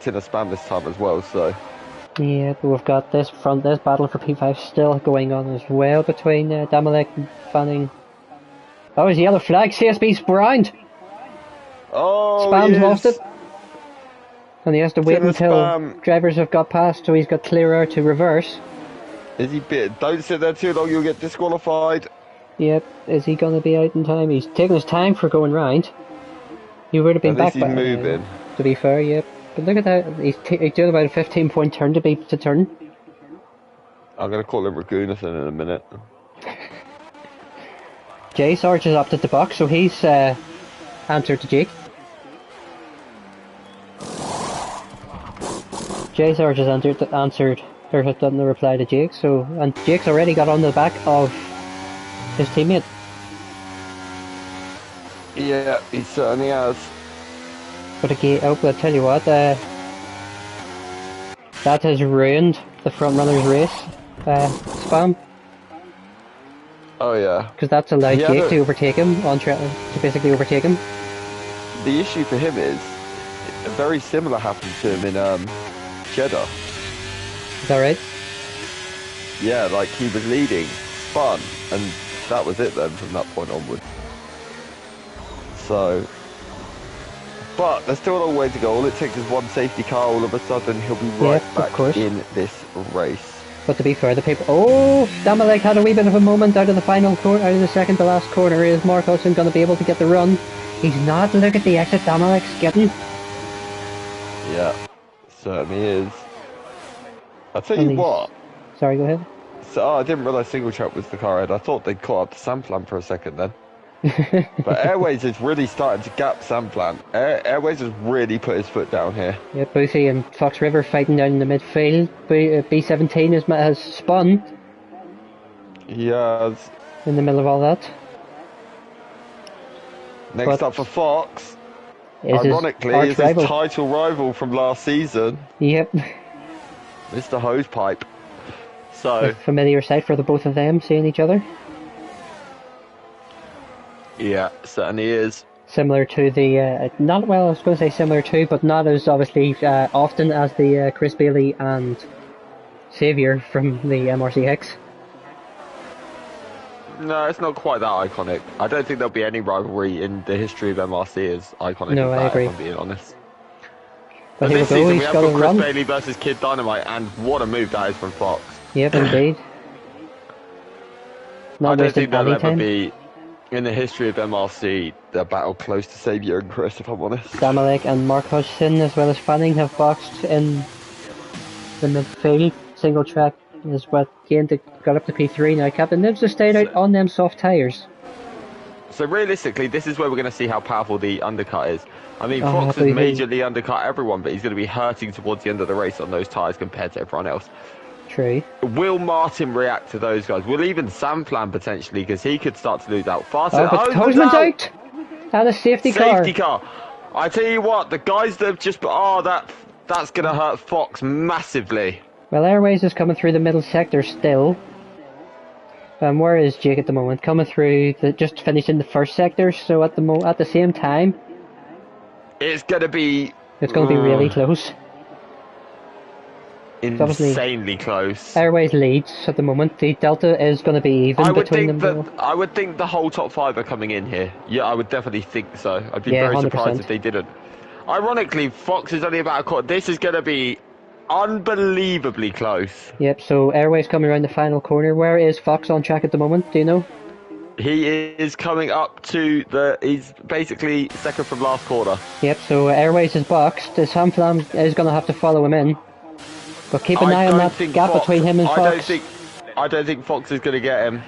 Tidder Spam this time as well, so. Yeah, but we've got this battle for P5 still going on as well between Damalek and Fanning. Oh, his yellow flag, CSB's browned! Oh, Spam's lost it. And he has to wait until drivers have got past, so he's got clear air to reverse. Is he bit? Don't sit there too long, you'll get disqualified. Yep, is he going to be out in time? He's taking his time for going round. He would have been back by moving. To be fair, yep. But look at that, he's doing about a 15-point turn to turn. I'm going to call him Ragunathan in a minute. Jay Sarge is up at the box, so he's answered to Jake. Jay Sarge has answered, or has done the reply to Jake, so, and Jake's already got on the back of his teammate. Yeah, he certainly has. But again, I'll tell you what, that has ruined the front runner's race, Spam. Oh yeah. Because that's allowed Jake to overtake him, to basically overtake him. The issue for him is, very similar happened to him in Jeddah. Is that right? Yeah, like he was leading, spun, and that was it then from that point onward. So, but there's still a long way to go. All it takes is one safety car. All of a sudden, he'll be right back in this race. But to be fair, the people. Oh, Damalek had a wee bit of a moment out of the final corner, out of the second to last corner. Is Mark Hudson going to be able to get the run? He's not. Look at the exit Damalek's getting. Yeah, certainly is. I'll tell you what. Sorry, go ahead. So, I didn't realise Single Track was the car ahead. I thought they'd caught up to Samplan for a second then. But Airways is really starting to gap Samplan. Airways has really put his foot down here. Yeah, Boothie and Fox River fighting down in the midfield. B17 has spun. He has. In the middle of all that. Next up for Fox. Ironically, is his title rival from last season. Yep. Mr. Hosepipe. So. A familiar sight for the both of them, seeing each other. Yeah, certainly is. Similar to the, I was going to say similar to, but not as obviously often as the Chris Bailey and Xavier from the MRC Hicks. No, it's not quite that iconic. I don't think there'll be any rivalry in the history of MRC as iconic No, as I that, agree. if I'm being honest. But But here we this go, season we he's have got a got Chris run. Bailey versus Kid Dynamite, and what a move that is from Fox. Yep, indeed. I Not don't wasting think there'll any ever time. be, in the history of MRC, a battle close to Xavier and Chris, if I'm honest. Damalek and Mark Hodgson, as well as Fanning, have boxed in the midfield. Single track is what gained got up to P3 now. Captain Nibs has stayed out on them soft tyres. So realistically, this is where we're going to see how powerful the undercut is. I mean, Oh, Fox has but majorly undercut everyone, but he's going to be hurting towards the end of the race on those tyres compared to everyone else. True. Will Martin react to those guys? Will even Sam Flan potentially, because he could start to lose out faster. Oh, but Hosman's out! And a safety car. I tell you what, the guys that have just... Oh, that's going to hurt Fox massively. Well, Airways is coming through the middle sector still. Where is Jake at the moment? Coming through, just finishing the first sector, so at the same time... It's going to be... It's going to be really close. Insanely close. Airways leads at the moment. The delta is going to be even between them. I would think the whole top 5 are coming in here. Yeah, I would definitely think so. I'd be Yeah, very 100%. surprised if they didn't. Ironically, Fox is only about a quarter. This is going to be unbelievably close. Yep, so Airways coming around the final corner. Where is Fox on track at the moment? Do you know? He is coming up to he's basically second from last corner. Yep, so Airways is boxed. Sam Flam is going to have to follow him in. But keep an eye on that gap between him and Fox. I don't think Fox is going to get him.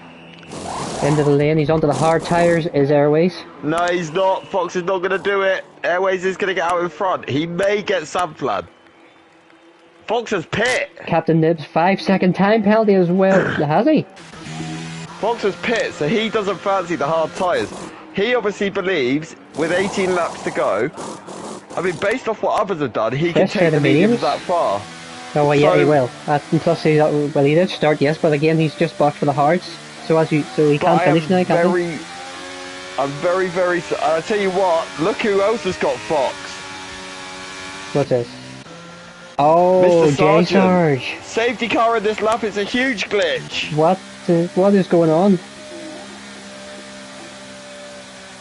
Into the lane, he's onto the hard tyres, is Airways. No, he's not. Fox is not going to do it. Airways is going to get out in front. He may get Samflad. Fox has pit. Captain Nibs, 5-second time penalty as well. Has he? Fox has pit, so he doesn't fancy the hard tyres. He obviously believes, with 18 laps to go, I mean, based off what others have done, he can take the mediums that far. Oh, well, yeah, he will. And plus, he did start, yes, but again, he's just boxed for the hards. So he can't finish now, can't he? I'm very, I'll tell you what, look who else has got Fox. What's this? Oh, J-Sarge. Safety car in this lap is a huge glitch. What is going on?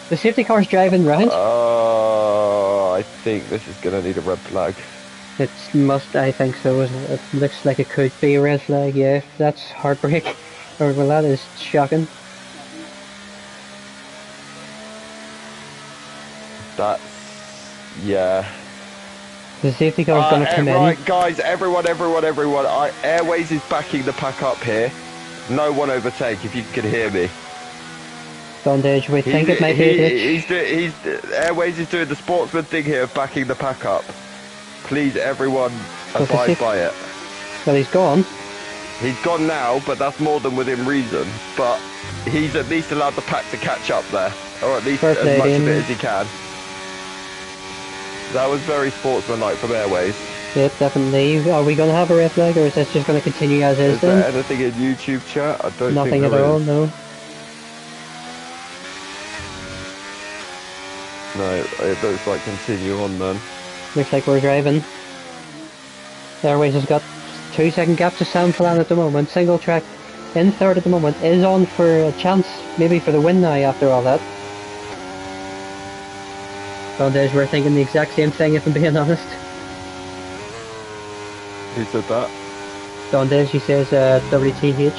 The safety car's driving round. I think this is going to need a red flag. I think so. It looks like it could be a red flag, yeah. That's heartbreak. Or, well, that is shocking. Yeah. The safety car's going to come in. Right, guys, everyone. Airways is backing the pack up here. No one overtake, if you can hear me. Bondage, we think it might be a glitch. Airways is doing the sportsman thing here of backing the pack up. Please, everyone, abide by it. Well, he's gone. He's gone now, but that's more than within reason. But he's at least allowed the pack to catch up there. Or at least as much of it as he can. That was very sportsmanlike from Airways. Yep, definitely. Are we going to have a red flag, or is this just going to continue as is then? Is there anything in YouTube chat? I don't Nothing think at all, no. No, it looks like continue on then. Looks like we're driving. Airways has got 2-second gap to Sam Flan at the moment. Single track in third at the moment. Is on for a chance, maybe for the win now after all that. Bondage, we're thinking the exact same thing if I'm being honest. Who said that? Bondage, he says WTH.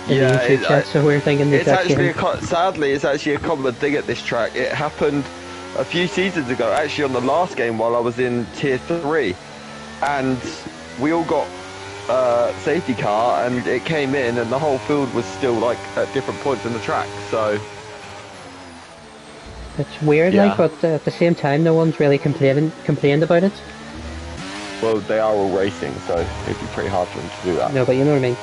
Yeah, the YouTube chat, so we're thinking the exact same. Sadly, it's actually a common thing at this track. It happened a few seasons ago, actually on the last game while I was in Tier 3. And we all got safety car and it came in and the whole field was still like at different points in the track, so... It's weird, yeah. like, but at the same time, no one's really complained about it. Well, they are all racing, so it'd be pretty hard for them to do that. No, but you know what I mean.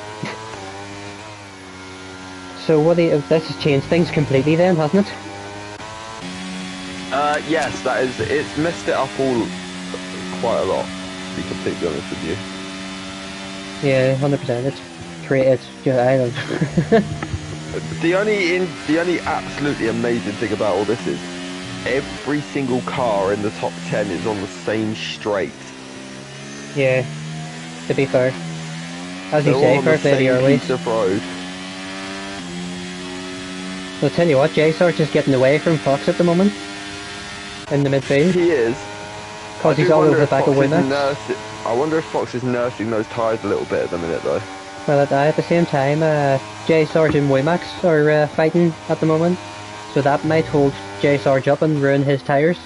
So this has changed things completely then, hasn't it? Yes, it's messed it up all quite a lot, to be completely honest with you. Yeah, 100%. I don't. The only absolutely amazing thing about all this is every single car in the top 10 is on the same straight. Yeah, to be fair. As you They're say, all on the fair play to same Airways. piece of road. I'll tell you what, J Sarge is getting away from Fox at the moment in the midfield He is. because he's all over the back of Wimax. I wonder if Fox is nursing those tyres a little bit at the minute though. Well, at the same time, J Sarge and Wimax are fighting at the moment, so that might hold J Sarge up and ruin his tyres,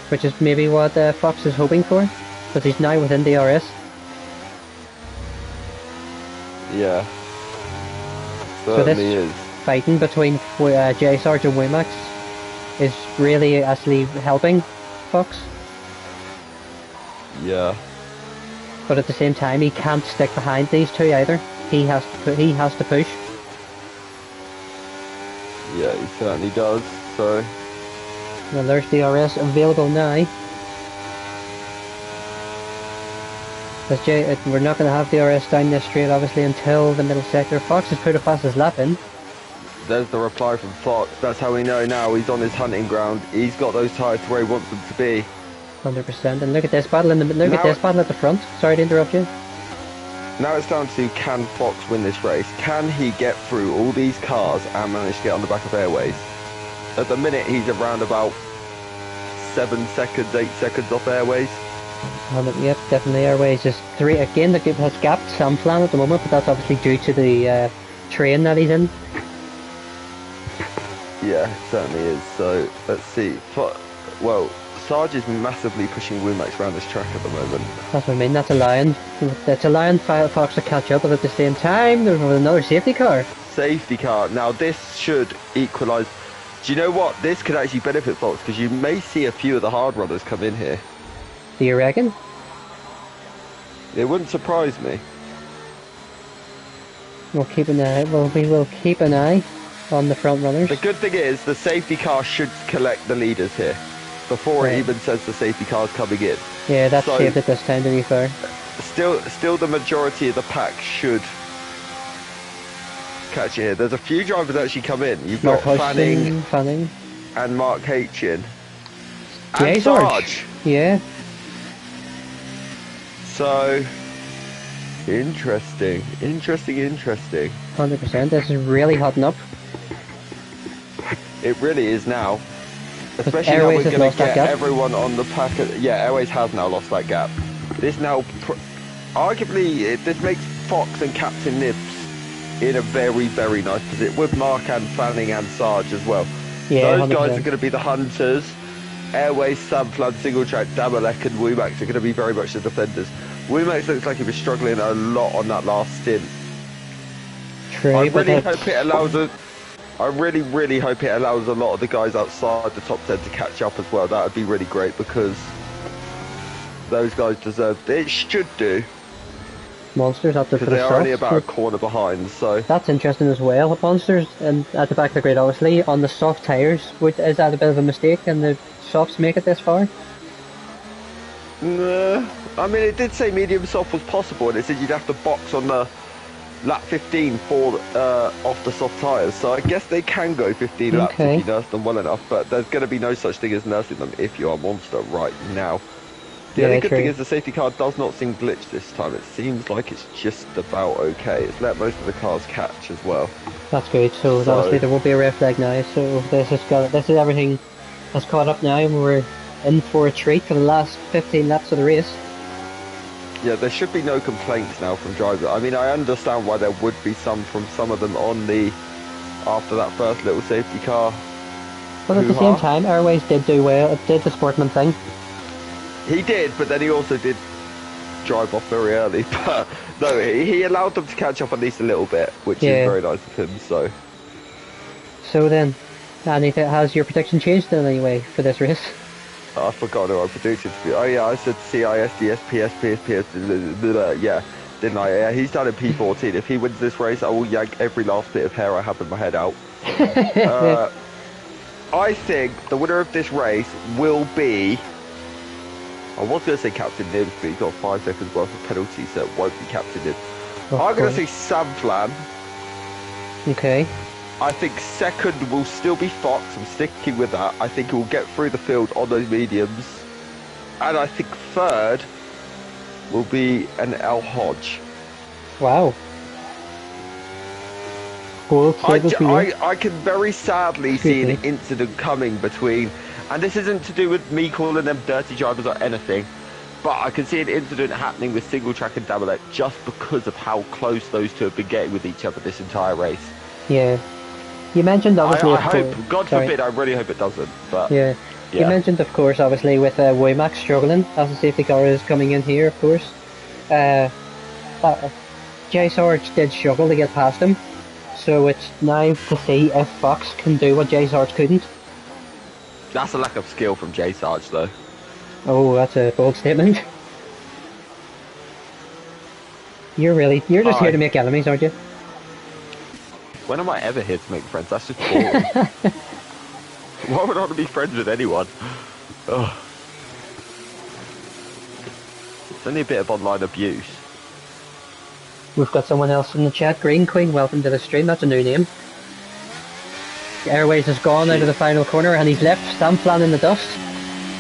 which is maybe what Fox is hoping for, because he's now within the RS. Yeah. So this Certainly is. fighting between J Sarge and Wimax is really actually helping Fox, Yeah. but at the same time he can't stick behind these two either. He has to push. Yeah, he certainly does. So Well, there's the RS available now. We're not going to have the RS down this straight obviously until the middle sector. Fox has put a fastest lap in. there's the reply from Fox. That's how we know now he's on his hunting ground. He's got those tyres where he wants them to be. 100%. And look at this battle at the front. Sorry to interrupt you. Now it's down to, can Fox win this race? Can he get through all these cars and manage to get on the back of Airways? At the minute he's around about 7 seconds, 8 seconds off Airways. Yep, definitely Airways is 3 again. The group has gapped Samflan at the moment, but that's obviously due to the train that he's in. Yeah, it certainly is. So let's see. Well, Sarge is massively pushing Wimax around this track at the moment. That's what I mean. That's allowing Fox to catch up, but at the same time, there's another safety car. Safety car. Now this should equalise. Do you know what? This could actually benefit Fox because you may see a few of the hard runners come in here. Do you reckon? It wouldn't surprise me. We'll keep an eye. Well, we will keep an eye on the front runners. The good thing is the safety car should collect the leaders here before it even says the safety car's coming in. Yeah, that's saved it this time, to be fair. Still the majority of the pack should catch it here. There's a few drivers actually come in. You've got Fanning and Mark H in. And Sarge. Yeah. So, interesting. 100%. This is really hotting up. It really is now. Especially now we're going to get everyone on the pack. Yeah, Airways has now lost that gap. This now, arguably, this makes Fox and Captain Nibs in a very, very nice position. With Mark and Fanning and Sarge as well. Yeah, those 100%. guys are going to be the hunters. Airways, Samflan, Single Track, Damalek and Wimax are going to be very much the defenders. Wimax looks like he was struggling a lot on that last stint. True, I really hope it allows us. I really hope it allows a lot of the guys outside the top 10 to catch up as well. That would be really great because those guys deserve it. It should do. Monsters up there for the they're only about a corner behind, so that's interesting as well. Monsters and at the back of the grid, obviously on the soft tyres. Is that a bit of a mistake? And the softs make it this far? Nah. I mean, it did say medium soft was possible, and it said you'd have to box on the lap 15 for off the soft tyres. So I guess they can go 15 laps if you nurse them well enough. But there's going to be no such thing as nursing them if you are a monster right now. The only good thing is the safety car does not seem glitched this time. It seems like it's just about okay. It's let most of the cars catch as well. That's good. So obviously there won't be a red flag now. So this is everything that's caught up now, and we're in for a treat for the last 15 laps of the race. Yeah, there should be no complaints now from drivers. I mean, I understand why there would be some from some of them on the after that first little safety car. But at the same time, Airways did do well. It did the sportsman thing. He did, but then he also did drive off very early. But no, he allowed them to catch up at least a little bit, which is very nice of him. So then, has your prediction changed in any way for this race? I forgot who I predicted to be. Oh yeah, I said CISDS, PS, yeah, didn't I? Yeah, he's done in P14. If he wins this race, I will yank every last bit of hair I have in my head out. I think the winner of this race will be... I was going to say Captain Nibs, but he's got 5 seconds worth of penalties, so it won't be Captain Nibs. I'm going to say Samflan. Okay. I think second will still be Fox. I'm sticking with that. I think he will get through the field on those mediums. And I think third will be an El Hodge. Wow. Gold table for you. I can very sadly see an Excuse me. incident coming between, and this isn't to do with me calling them dirty drivers or anything, but I can see an incident happening with single track and double deck just because of how close those two have been getting with each other this entire race. Yeah. You mentioned obviously, I of hope, course. God Sorry. forbid, I really hope it doesn't. But Yeah. You yeah. mentioned, of course, obviously with Womack struggling as the safety car is coming in here, of course. Jay Sarge did struggle to get past him, so it's now to see if Fox can do what Jay Sarge couldn't. That's a lack of skill from Jay Sarge, though. Oh, that's a bold statement. You're just here to make enemies, aren't you? When am I ever here to make friends? That's just boring. Why would I want to be friends with anyone? Ugh. It's only a bit of online abuse. We've got someone else in the chat. Green Queen, welcome to the stream. That's a new name. Airways has gone out of the final corner and he's left Stampflan in the dust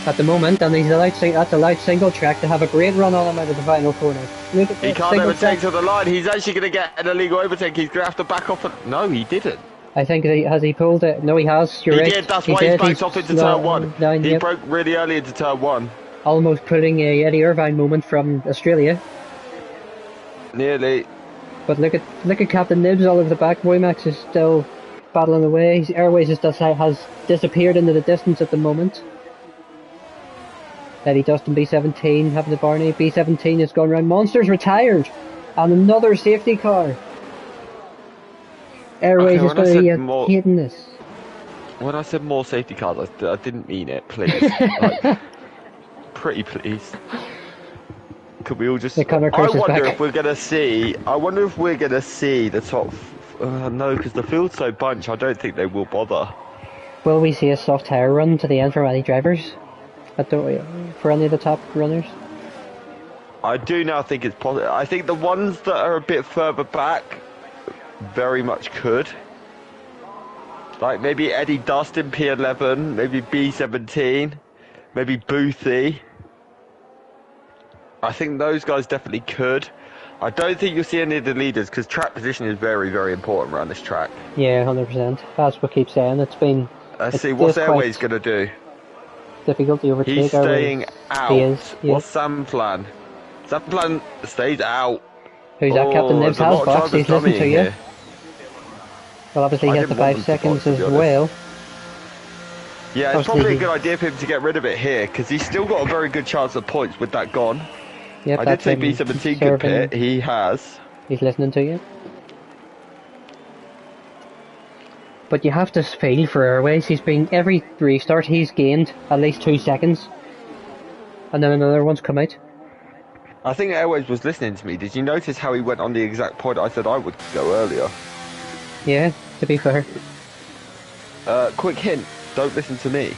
at the moment, and he's allowed single track to have a great run on him out of the final corner. Look at He this, can't single overtake track. to the line. He's actually going to get an illegal overtake. He's going to have to back off. No, he didn't. I think has he pulled it? No, he has. You're He right. did. That's He why did. he's backed off into turn one. He Yep. broke really early into turn one. Almost putting a Eddie Irvine moment from Australia. Nearly. But look at Captain Nibs all over the back. Boymax is still battling away. His Airways has disappeared into the distance at the moment. Eddie Dustin B17 having the Barney. B17 has gone round. Monsters retired. And another safety car. Airways is going to be hitting this. When I said more safety cars, I didn't mean it, please. Like, pretty please. Could we all just... I wonder if we're going to see... I wonder if we're going to see the top... no, because the field's so bunched, I don't think they will bother. Will we see a soft tyre run to the end for any drivers? For any of the top runners? I do now think it's possible. I think the ones that are a bit further back very much could. Like maybe Eddie Dust in P11, maybe B17, maybe Boothie. I think those guys definitely could. I don't think you'll see any of the leaders because track position is very, very important around this track. Yeah, 100%. That's what I keep saying. It's been... Let's see, what's Airways going to do? Difficult to overtake. He's staying out. He is, yes. What's Samplan? Samplan stays out. Who's that? Captain Nibs has box. He's listening to you. Here. Well, obviously he has the 5 seconds as well. Yeah, it's probably a good idea for him to get rid of it here, because he's still got a very good chance of points with that gone. Yep, I did say B17 could pit. He has. He's listening to you. But you have to feel for Airways. He's been every restart he's gained at least 2 seconds, and then another one's come out. I think Airways was listening to me. Did you notice how he went on the exact point I said I would go earlier? Yeah, to be fair. Quick hint, don't listen to me.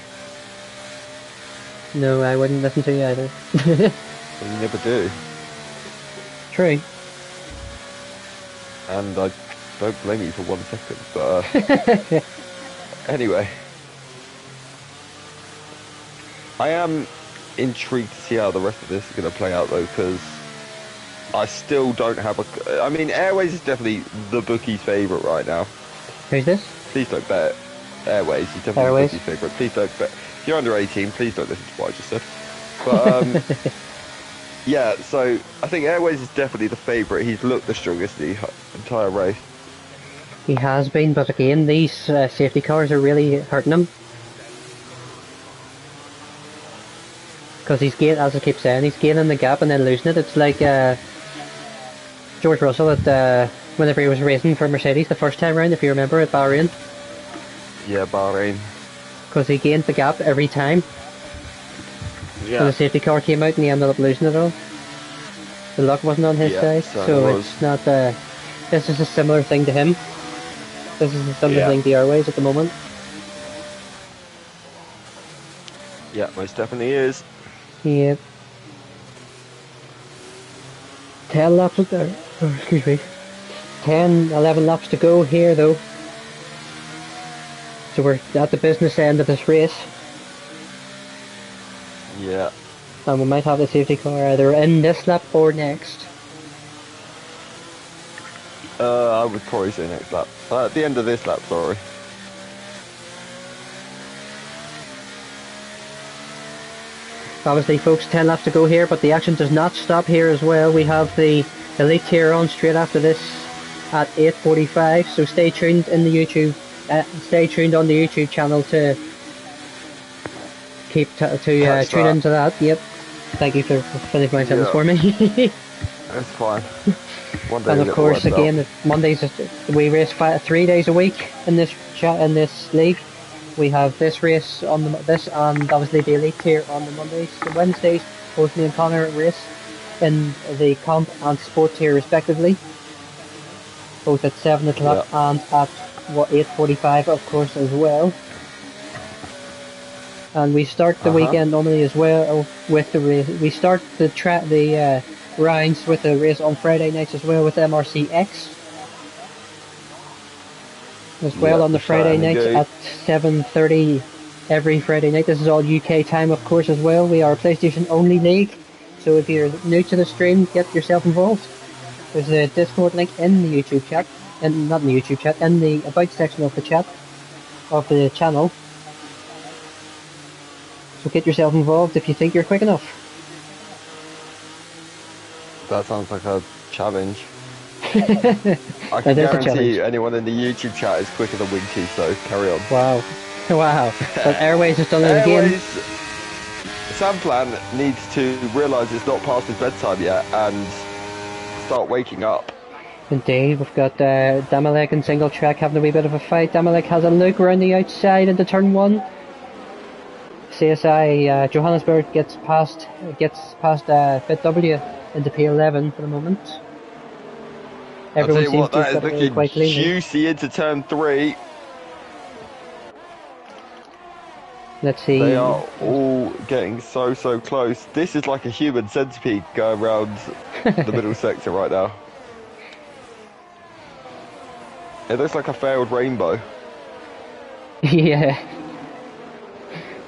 No, I wouldn't listen to you either. You never do. True. And I don't blame you for 1 second, but anyway. I am intrigued to see how the rest of this is going to play out though, because I still don't have a... I mean, Airways is definitely the bookie's favourite right now. Who's this? Please don't bet. Airways is definitely Airways. the bookie's favourite. Please don't bet. If you're under 18, please don't listen to what I just said. But, yeah, so I think Airways is definitely the favourite. He's looked the strongest the entire race. He has been, but again, these safety cars are really hurting him. Because he's gaining, as I keep saying, he's gaining the gap and then losing it. It's like George Russell at whenever he was racing for Mercedes the first time round, if you remember, at Bahrain. Yeah, Bahrain. Because he gained the gap every time. Yeah. When the safety car came out and he ended up losing it all. The luck wasn't on his side, so it's not... this is a similar thing to him. This is a similar thing to Airways at the moment. Yeah, most definitely is. Yeah. 10 laps there. Oh, excuse me. 10, 11 laps to go here though. So we're at the business end of this race. Yeah. And we might have the safety car either in this lap or next. I would probably say next lap. At the end of this lap, sorry. Obviously, folks, 10 laps to go here, but the action does not stop here as well. We have the elite tier on straight after this at 8:45. So stay tuned in the YouTube. Stay tuned on the YouTube channel to tune into that. Yep. Thank you for finishing my sentence for me. That's fine. One day and of course, again, Mondays we race 3 days a week in this league. We have this race on this and obviously the elite tier on the Mondays. The Wednesdays, both me and Connor race in the comp and sport tier respectively, both at 7 o'clock and at 8:45 of course as well. And we start the weekend normally as well with the race. We start the rounds with the race on Friday nights as well with MRC X. As well on the Friday nights at 7:30 every Friday night. This is all UK time of course as well. We are a PlayStation only league, so if you're new to the stream, get yourself involved. There's a Discord link in the YouTube chat, and not in the YouTube chat, in the about section of the chat of the channel. So get yourself involved if you think you're quick enough. That sounds like a challenge. I can guarantee you anyone in the YouTube chat is quicker than Winky, so carry on. Wow. Wow. But Airways has done it again. Samplan needs to realise it's not past his bedtime yet and start waking up. Indeed, we've got Damalek and Single Track having a wee bit of a fight. Damalek has a look around the outside into turn 1. CSI Johannesburg gets past FitW into P11 for the moment. Everyone seems to have got it quite cleanly. Juicy into turn 3. Let's see. They are all getting so close. This is like a human centipede going around the middle sector right now. It looks like a failed rainbow. Yeah.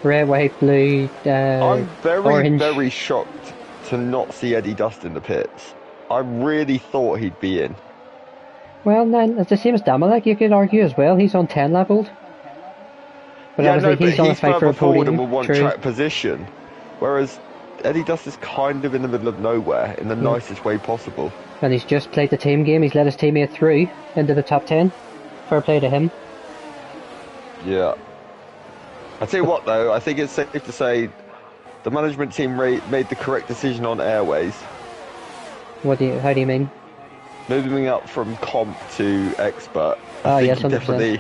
Red, white, blue, I'm orange. very shocked to not see Eddie Dust in the pits. I really thought he'd be in. Well, no, it's the same as Damalek, you could argue as well. He's on 10 leveled. But obviously he's on a fight for a podium. With one track position. Whereas Eddie Dust is kind of in the middle of nowhere in the nicest way possible. And he's just played the team game. He's let his teammate through into the top 10. Fair play to him. Yeah. I tell you what though, I think it's safe to say the management team made the correct decision on Airways. How do you mean? Moving up from comp to expert. Yes, 100%.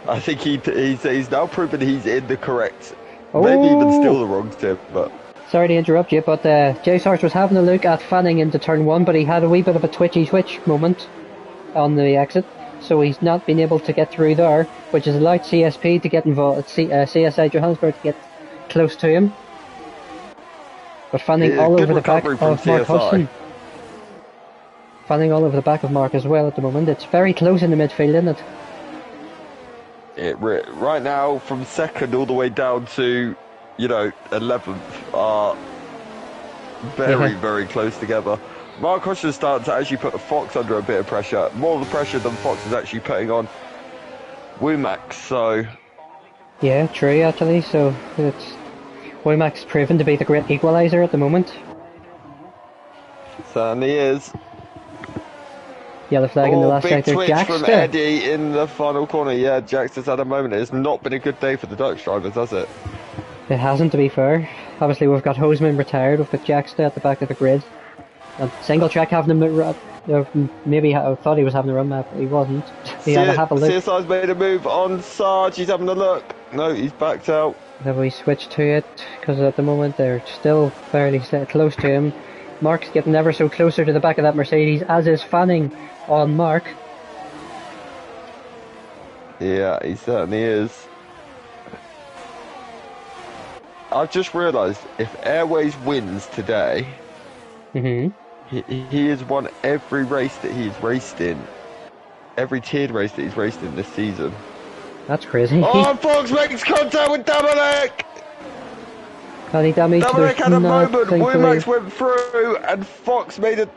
I think he's now proven he's in the correct, maybe even still the wrong tip, but... Sorry to interrupt you, but Jay Sars was having a look at Fanning into turn 1, but he had a wee bit of a twitch moment on the exit, so he's not been able to get through there, which has allowed CSP to get involved, CSI Johannesburg to get close to him. But Fanning all over the back of Mark Hudson. Fanning all over the back of Mark as well at the moment. It's very close in the midfield, isn't it? Right now, from second all the way down to, 11th, are very close together. Mark Hudson starting to actually put Fox under a bit of pressure. More of the pressure than Fox is actually putting on Womack, so... Yeah, true actually, so Womack's proven to be the great equaliser at the moment. Certainly is. Yellow flag in the last sector. Big twitch from Eddie in the final corner. Yeah, Jackster's had a moment. It's not been a good day for the Dutch drivers, has it? It hasn't, to be fair. Obviously, we've got Hoseman retired. We've got Jackster at the back of the grid. And Single Track having maybe I thought he was having a run map, but he wasn't. He had to have a look. CSI's made a move on Sarge. He's having a look. No, he's backed out. Then we switch to it because at the moment they're still fairly close to him. Mark's getting ever so closer to the back of that Mercedes, as is Fanning on Mark. Yeah, he certainly is. I've just realised if Airways wins today, he has won every race that he's raced in, every tiered race that he's raced in this season. That's crazy. Oh, Fox makes contact with Damalek! Any damage? Damalek had a moment, Womack went through, and Fox made a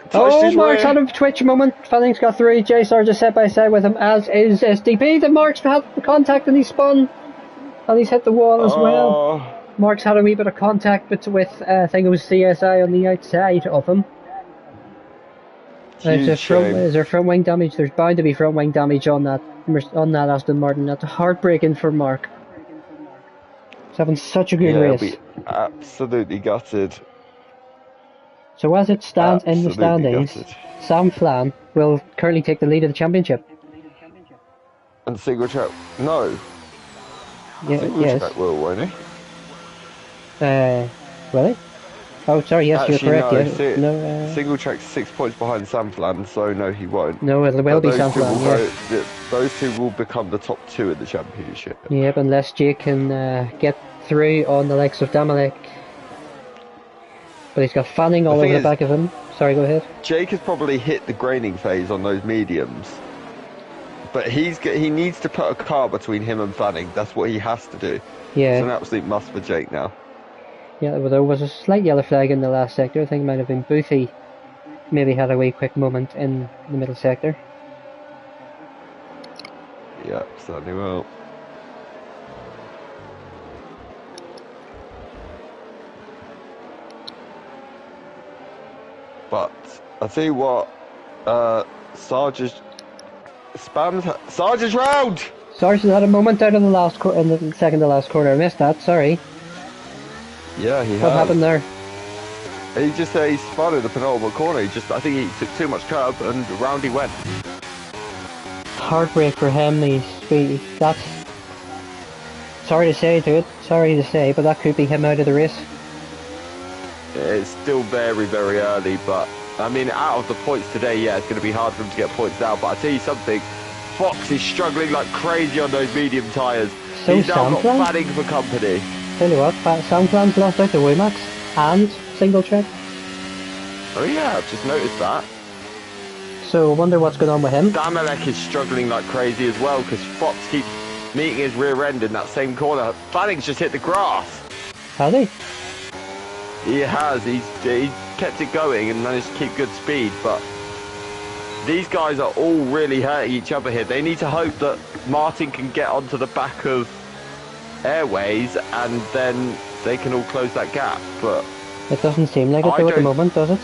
touched his Mark's rear. had a twitch moment. Fanning's got through. J Sarge is side by side with him, as is SDP. The Mark's had contact and he's spun. And he's hit the wall as well. Oh, Mark's had a wee bit of contact with I think it was CSI on the outside of him. huge shame. Is there front wing damage? There's bound to be front wing damage on that Aston Martin. That's heartbreaking for Mark. He's having such a good race. He'll be absolutely gutted. So as it stands in the standings, Sam Flan will currently take the lead of the championship. And single track, no. Yeah, Single yes. track will, won't he? Will he? Oh, sorry. Yes, Actually, you're correct. no. Single track's 6 points behind Samflan, so no, he won't. No, it will be Sam Flan. Yeah. Those two will become the top two in the championship. Yep, unless Jake can get through on the likes of Damalek. But he's got Fanning all over the back of him. Sorry, go ahead. Jake has probably hit the graining phase on those mediums. But he needs to put a car between him and Fanning. That's what he has to do. Yeah. It's an absolute must for Jake now. Yeah, well, there was a slight yellow flag in the last sector. I think it might have been Boothie. Maybe had a wee quick moment in the middle sector. Yeah, certainly will. But I tell you what, Sarge is round. Sarge has had a moment out in the second to last corner. I missed that. Sorry. Yeah, he has. What happened there? He just he spun in the penultimate corner. I think he took too much curb and round he went. Heartbreak for him. That's sorry to say, but that could be him out of the race. It's still very, very early, but I mean, out of the points today, yeah, it's going to be hard for him to get points now. But I tell you something, Fox is struggling like crazy on those medium tyres. So he's now got Samflan? Fanning for company. Tell you what, Samflan's lost out to Wimax and single track. Oh yeah, I've just noticed that. So I wonder what's going on with him. Damalek is struggling like crazy as well because Fox keeps meeting his rear end in that same corner. Fanning's just hit the grass. Has he? He has. He's kept it going and managed to keep good speed, but these guys are all really hurting each other here. They need to hope that Martin can get onto the back of Airways and then they can all close that gap. But It doesn't seem like it though at the moment, does it?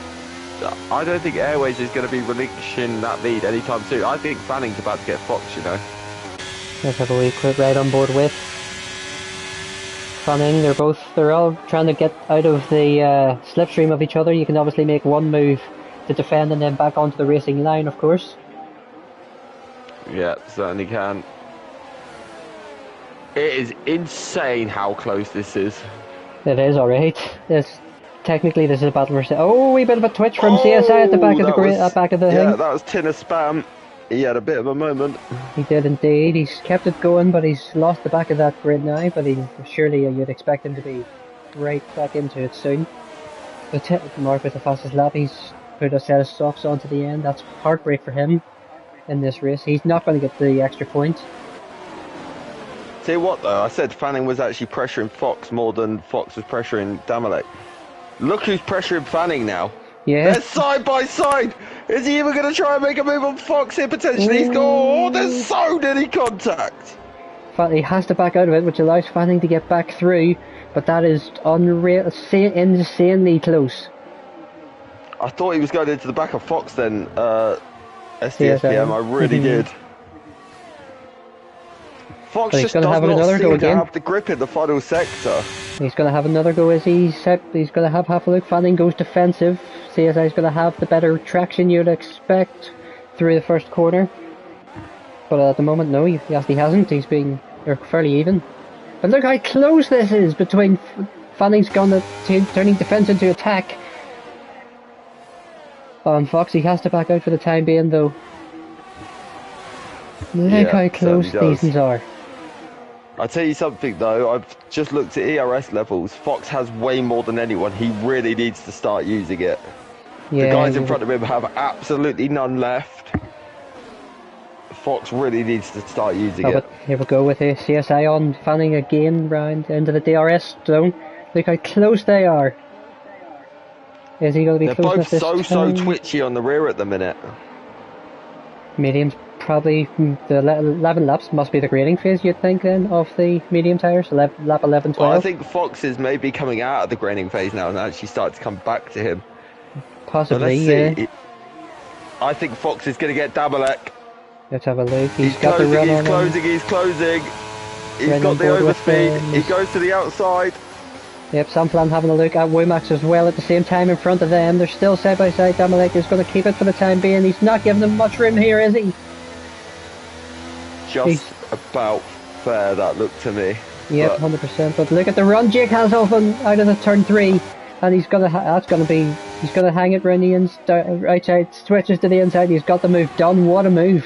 I don't think Airways is going to be relinquishing that lead anytime soon. I think Fanning's about to get Fox, you know. Let's have a wee quick ride on board with Fanning. They're all trying to get out of the slipstream of each other. You can obviously make one move to defend and then back onto the racing line, of course. Yeah, certainly can. It is insane how close this is. It is alright. Technically this is a battle for... Oh, wee bit of a twitch from CSI at the back of the thing. Yeah, that was Tin of Spam. He had a bit of a moment. He did indeed. He's kept it going, but he's lost the back of that grid now. But surely you'd expect him to be right back into it soon. But Mark with the fastest lap, he's put a set of softs onto the end. That's heartbreak for him in this race. He's not going to get the extra point. Tell you what though, I said Fanning was actually pressuring Fox more than Fox was pressuring Damalek. Look who's pressuring Fanning now. Yeah. They're side by side. Is he even going to try and make a move on Fox here potentially? He's got, oh, there's so many contact. He has to back out of it, which allows Fanning to get back through. But that is unreal, insanely close. I thought he was going into the back of Fox then, SDSPM, I really did. Fox just does not seem to have the grip in the final sector. He's going to have another go as he's going to have half a look. Fanning goes defensive. CSI's going to have the better traction you'd expect through the first corner. But at the moment, no, he actually hasn't. They're fairly even. But look how close this is between Fanning's turning defense into attack. On Fox, he has to back out for the time being, though. Look how close these are. I'll tell you something though, I've just looked at ERS levels. Fox has way more than anyone. He really needs to start using it. Yeah, the guys in front of him have absolutely none left. Fox really needs to start using it. Here we go with a CSI on Fanning again round into the DRS zone. Look how close they are. Is he going to be They're closing both up this so time? twitchy on the rear at the minute. Mediums probably the 11 laps must be the grading phase, you'd think, then, of the medium tyres. Lap 11, Well, I 12. think Fox is maybe coming out of the graining phase now and actually starting to come back to him. But Possibly, let's yeah. see. I think Fox is going to get Damalek. Let's have a look. He's Got the closing, run he's on him. closing, he's closing. He's Right on got the board with overspeed. them. He goes to the outside. Yep, Samflan having a look at Womax as well at the same time in front of them. They're still side by side. Damalek is going to keep it for the time being. He's not giving them much room here, is he? Just about fair, that looked to me. Yep, 100%. But look at the run Jake has off him out of the turn 3. And he's gonna he's gonna hang it round the outside, switches to the inside. He's got the move done. What a move!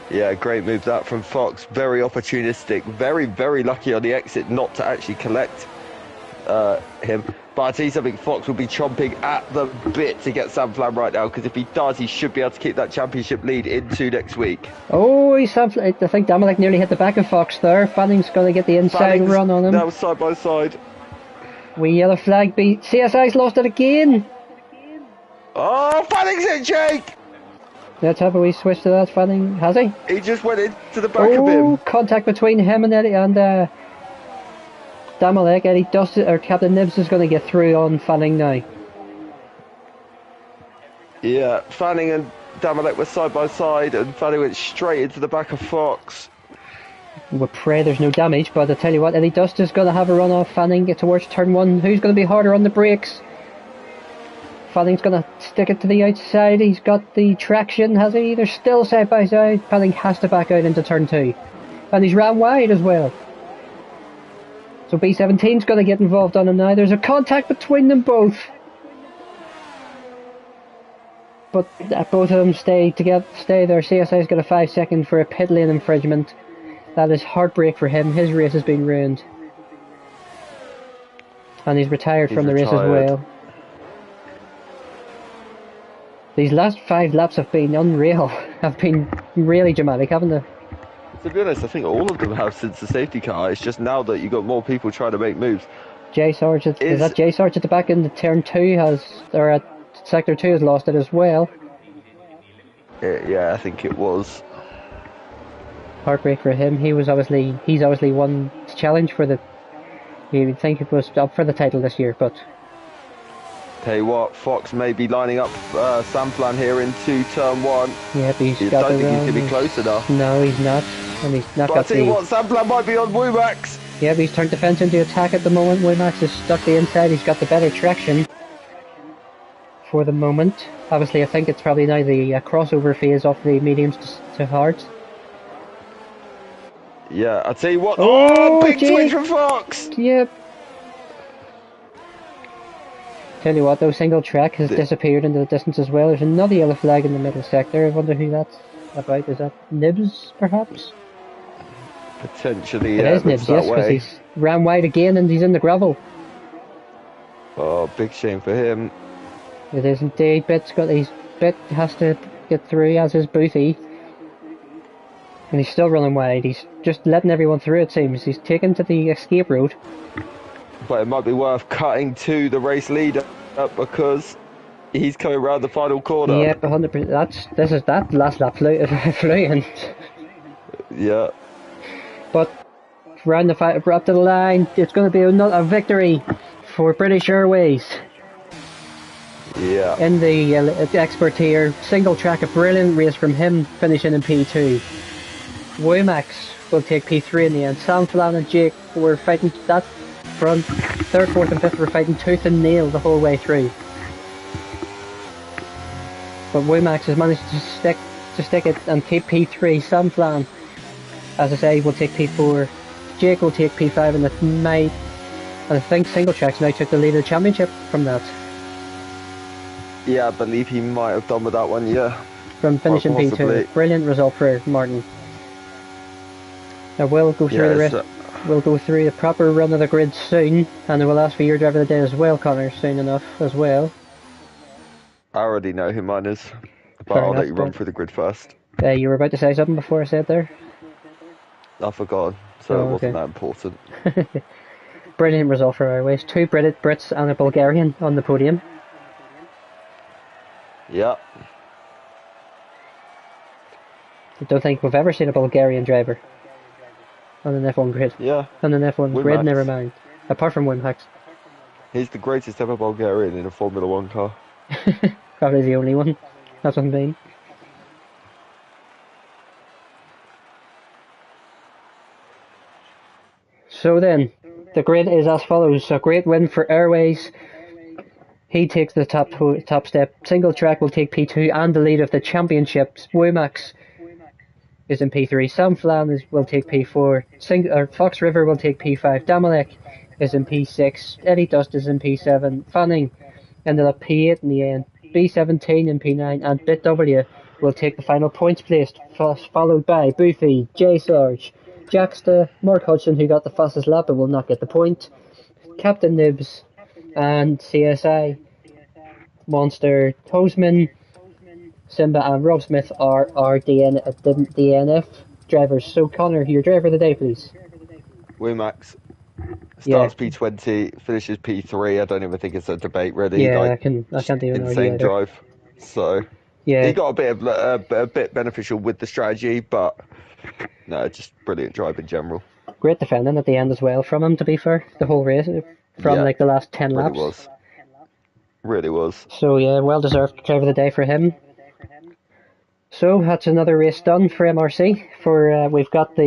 Yeah, great move that from Fox. Very opportunistic. Very lucky on the exit not to actually collect him. But I tell you something, Fox will be chomping at the bit to get Sam Flam right now, because if he does, he should be able to keep that championship lead into next week. Oh, I think Damalek nearly hit the back of Fox there. Fanning's gonna get the inside run on him. Now side by side. We yellow flag beat. CSI's lost it again. Oh, Fanning's it, Jake! Let's have a wee switch to that. Fanning, has he? He just went into the back of him. Contact between him and Eddie and Damalek. Eddie Dust or Captain Nibs is going to get through on Fanning now. Yeah, Fanning and Damalek were side by side, and Fanning went straight into the back of Fox. We pray there's no damage, but I tell you what, Eddie Dust is going to have a run off Fanning, get towards turn 1. Who's going to be harder on the brakes? Fanning's going to stick it to the outside. He's got the traction, has he? They're still side by side. Fanning has to back out into turn 2. And he's ran wide as well. So B17's going to get involved on him now. There's a contact between them both. But both of them stay there. CSI's got a 5 second for a pit lane infringement. That is heartbreak for him. His race has been ruined. And he's retired from the race as well. These last 5 laps have been unreal. Have been really dramatic, haven't they? To be honest, I think all of them have since the safety car. It's just now that you've got more people trying to make moves. Jay Sargent, is that Jay Sargent at the back in the turn 2 or at sector 2 has lost it as well? Yeah, I think it was. Heartbreak for him. He's obviously won the challenge for the. You would think it was up for the title this year, but. Tell you what, Fox may be lining up Samplan here into turn 1. Yep, he's I got don't the think he's going to be close enough. No, he's not. And he's not but got I tell you what, Samplan might be on Wumax. Yeah, but he's turned defence into attack at the moment. Wumax is stuck the inside. He's got the better traction for the moment. Obviously, I think it's probably now the crossover phase of the mediums to hards. Yeah, I'll tell you what. Oh, big twitch from Fox. Yep. Tell you what, though, single track has disappeared into the distance as well. There's another yellow flag in the middle sector. I wonder who that's about. Is that Nibs, perhaps? Potentially, yeah. It is Nibs, yes, because he's ran wide again and he's in the gravel. Oh, big shame for him. It is indeed. Bit has to get through, as is Boothie. And he's still running wide. He's just letting everyone through, it seems. He's taken to the escape road. But it might be worth cutting to the race leader because he's coming around the final corner. Yeah, 100%. This is that last lap fluent. Yeah. But round the fight, up to the line, it's going to be a victory for British Airways. Yeah. In the expert tier, single track, a brilliant race from him, finishing in P2. Womax will take P3 in the end. Sam Flan and Jake were fighting that front. 3rd, 4th and 5th were fighting tooth and nail the whole way through. But Womax has managed to stick it and keep P3. Sam Flan, as I say, will take P4. Jake will take P5 and I think single tracks now took the lead of the championship from that. Yeah, I believe he might have done with that one, yeah. From finishing P2. Brilliant result for Martin. Now we'll go through the rest. We'll go through the proper run of the grid soon, and we'll ask for your driver of the day as well, Connor, soon enough as well. I already know who mine is, but I'll let you run through the grid first. You were about to say something before I said there? I forgot, so it wasn't that important. brilliant result for Airways. 2 Brits and a Bulgarian on the podium. Yeah. I don't think we've ever seen a Bulgarian driver on an F1 grid. Yeah. On an F1 Wim grid, Max. never mind. Apart from Wim Max. He's the greatest ever Bulgarian in a Formula One car. Probably the only one. That's what I mean. So then, the grid is as follows. A great win for Airways. He takes the top step. Single track will take P2 and the lead of the championships. Womax is in P3. Sam Flan will take P4. Fox River will take P5. Damalek is in P6. Eddie Dust is in P7. Fanning ended up P8 in the end. B17 in P9. And BitW will take the final points placed, followed by Boofy, J Sarge, Jacksta, Mark Hudson, who got the fastest lap but will not get the point, Captain Nibs, and CSI, Monster, Toseman, Simba, and Rob Smith are our DNF drivers. So, Connor, your driver of the day, please. Womax starts P20, finishes P3. I don't even think it's a debate, really. Yeah, I can't even argue insane either. drive. So, yeah, he got a bit beneficial with the strategy, but no, just brilliant drive in general. Great defending at the end as well from him, to be fair. The whole race, from like the last 10 laps. Really was. So yeah, well deserved driver of the day for him. So that's another race done for MRC. We've got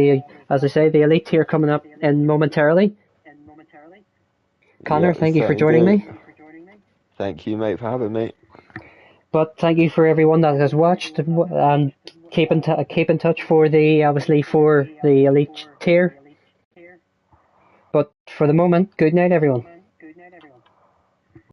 as I say, the elite tier coming up in momentarily. Connor, thank you for joining me. Thank you, mate, for having me. But thank you for everyone that has watched, and keep in touch for the elite tier. But for the moment, good night, everyone.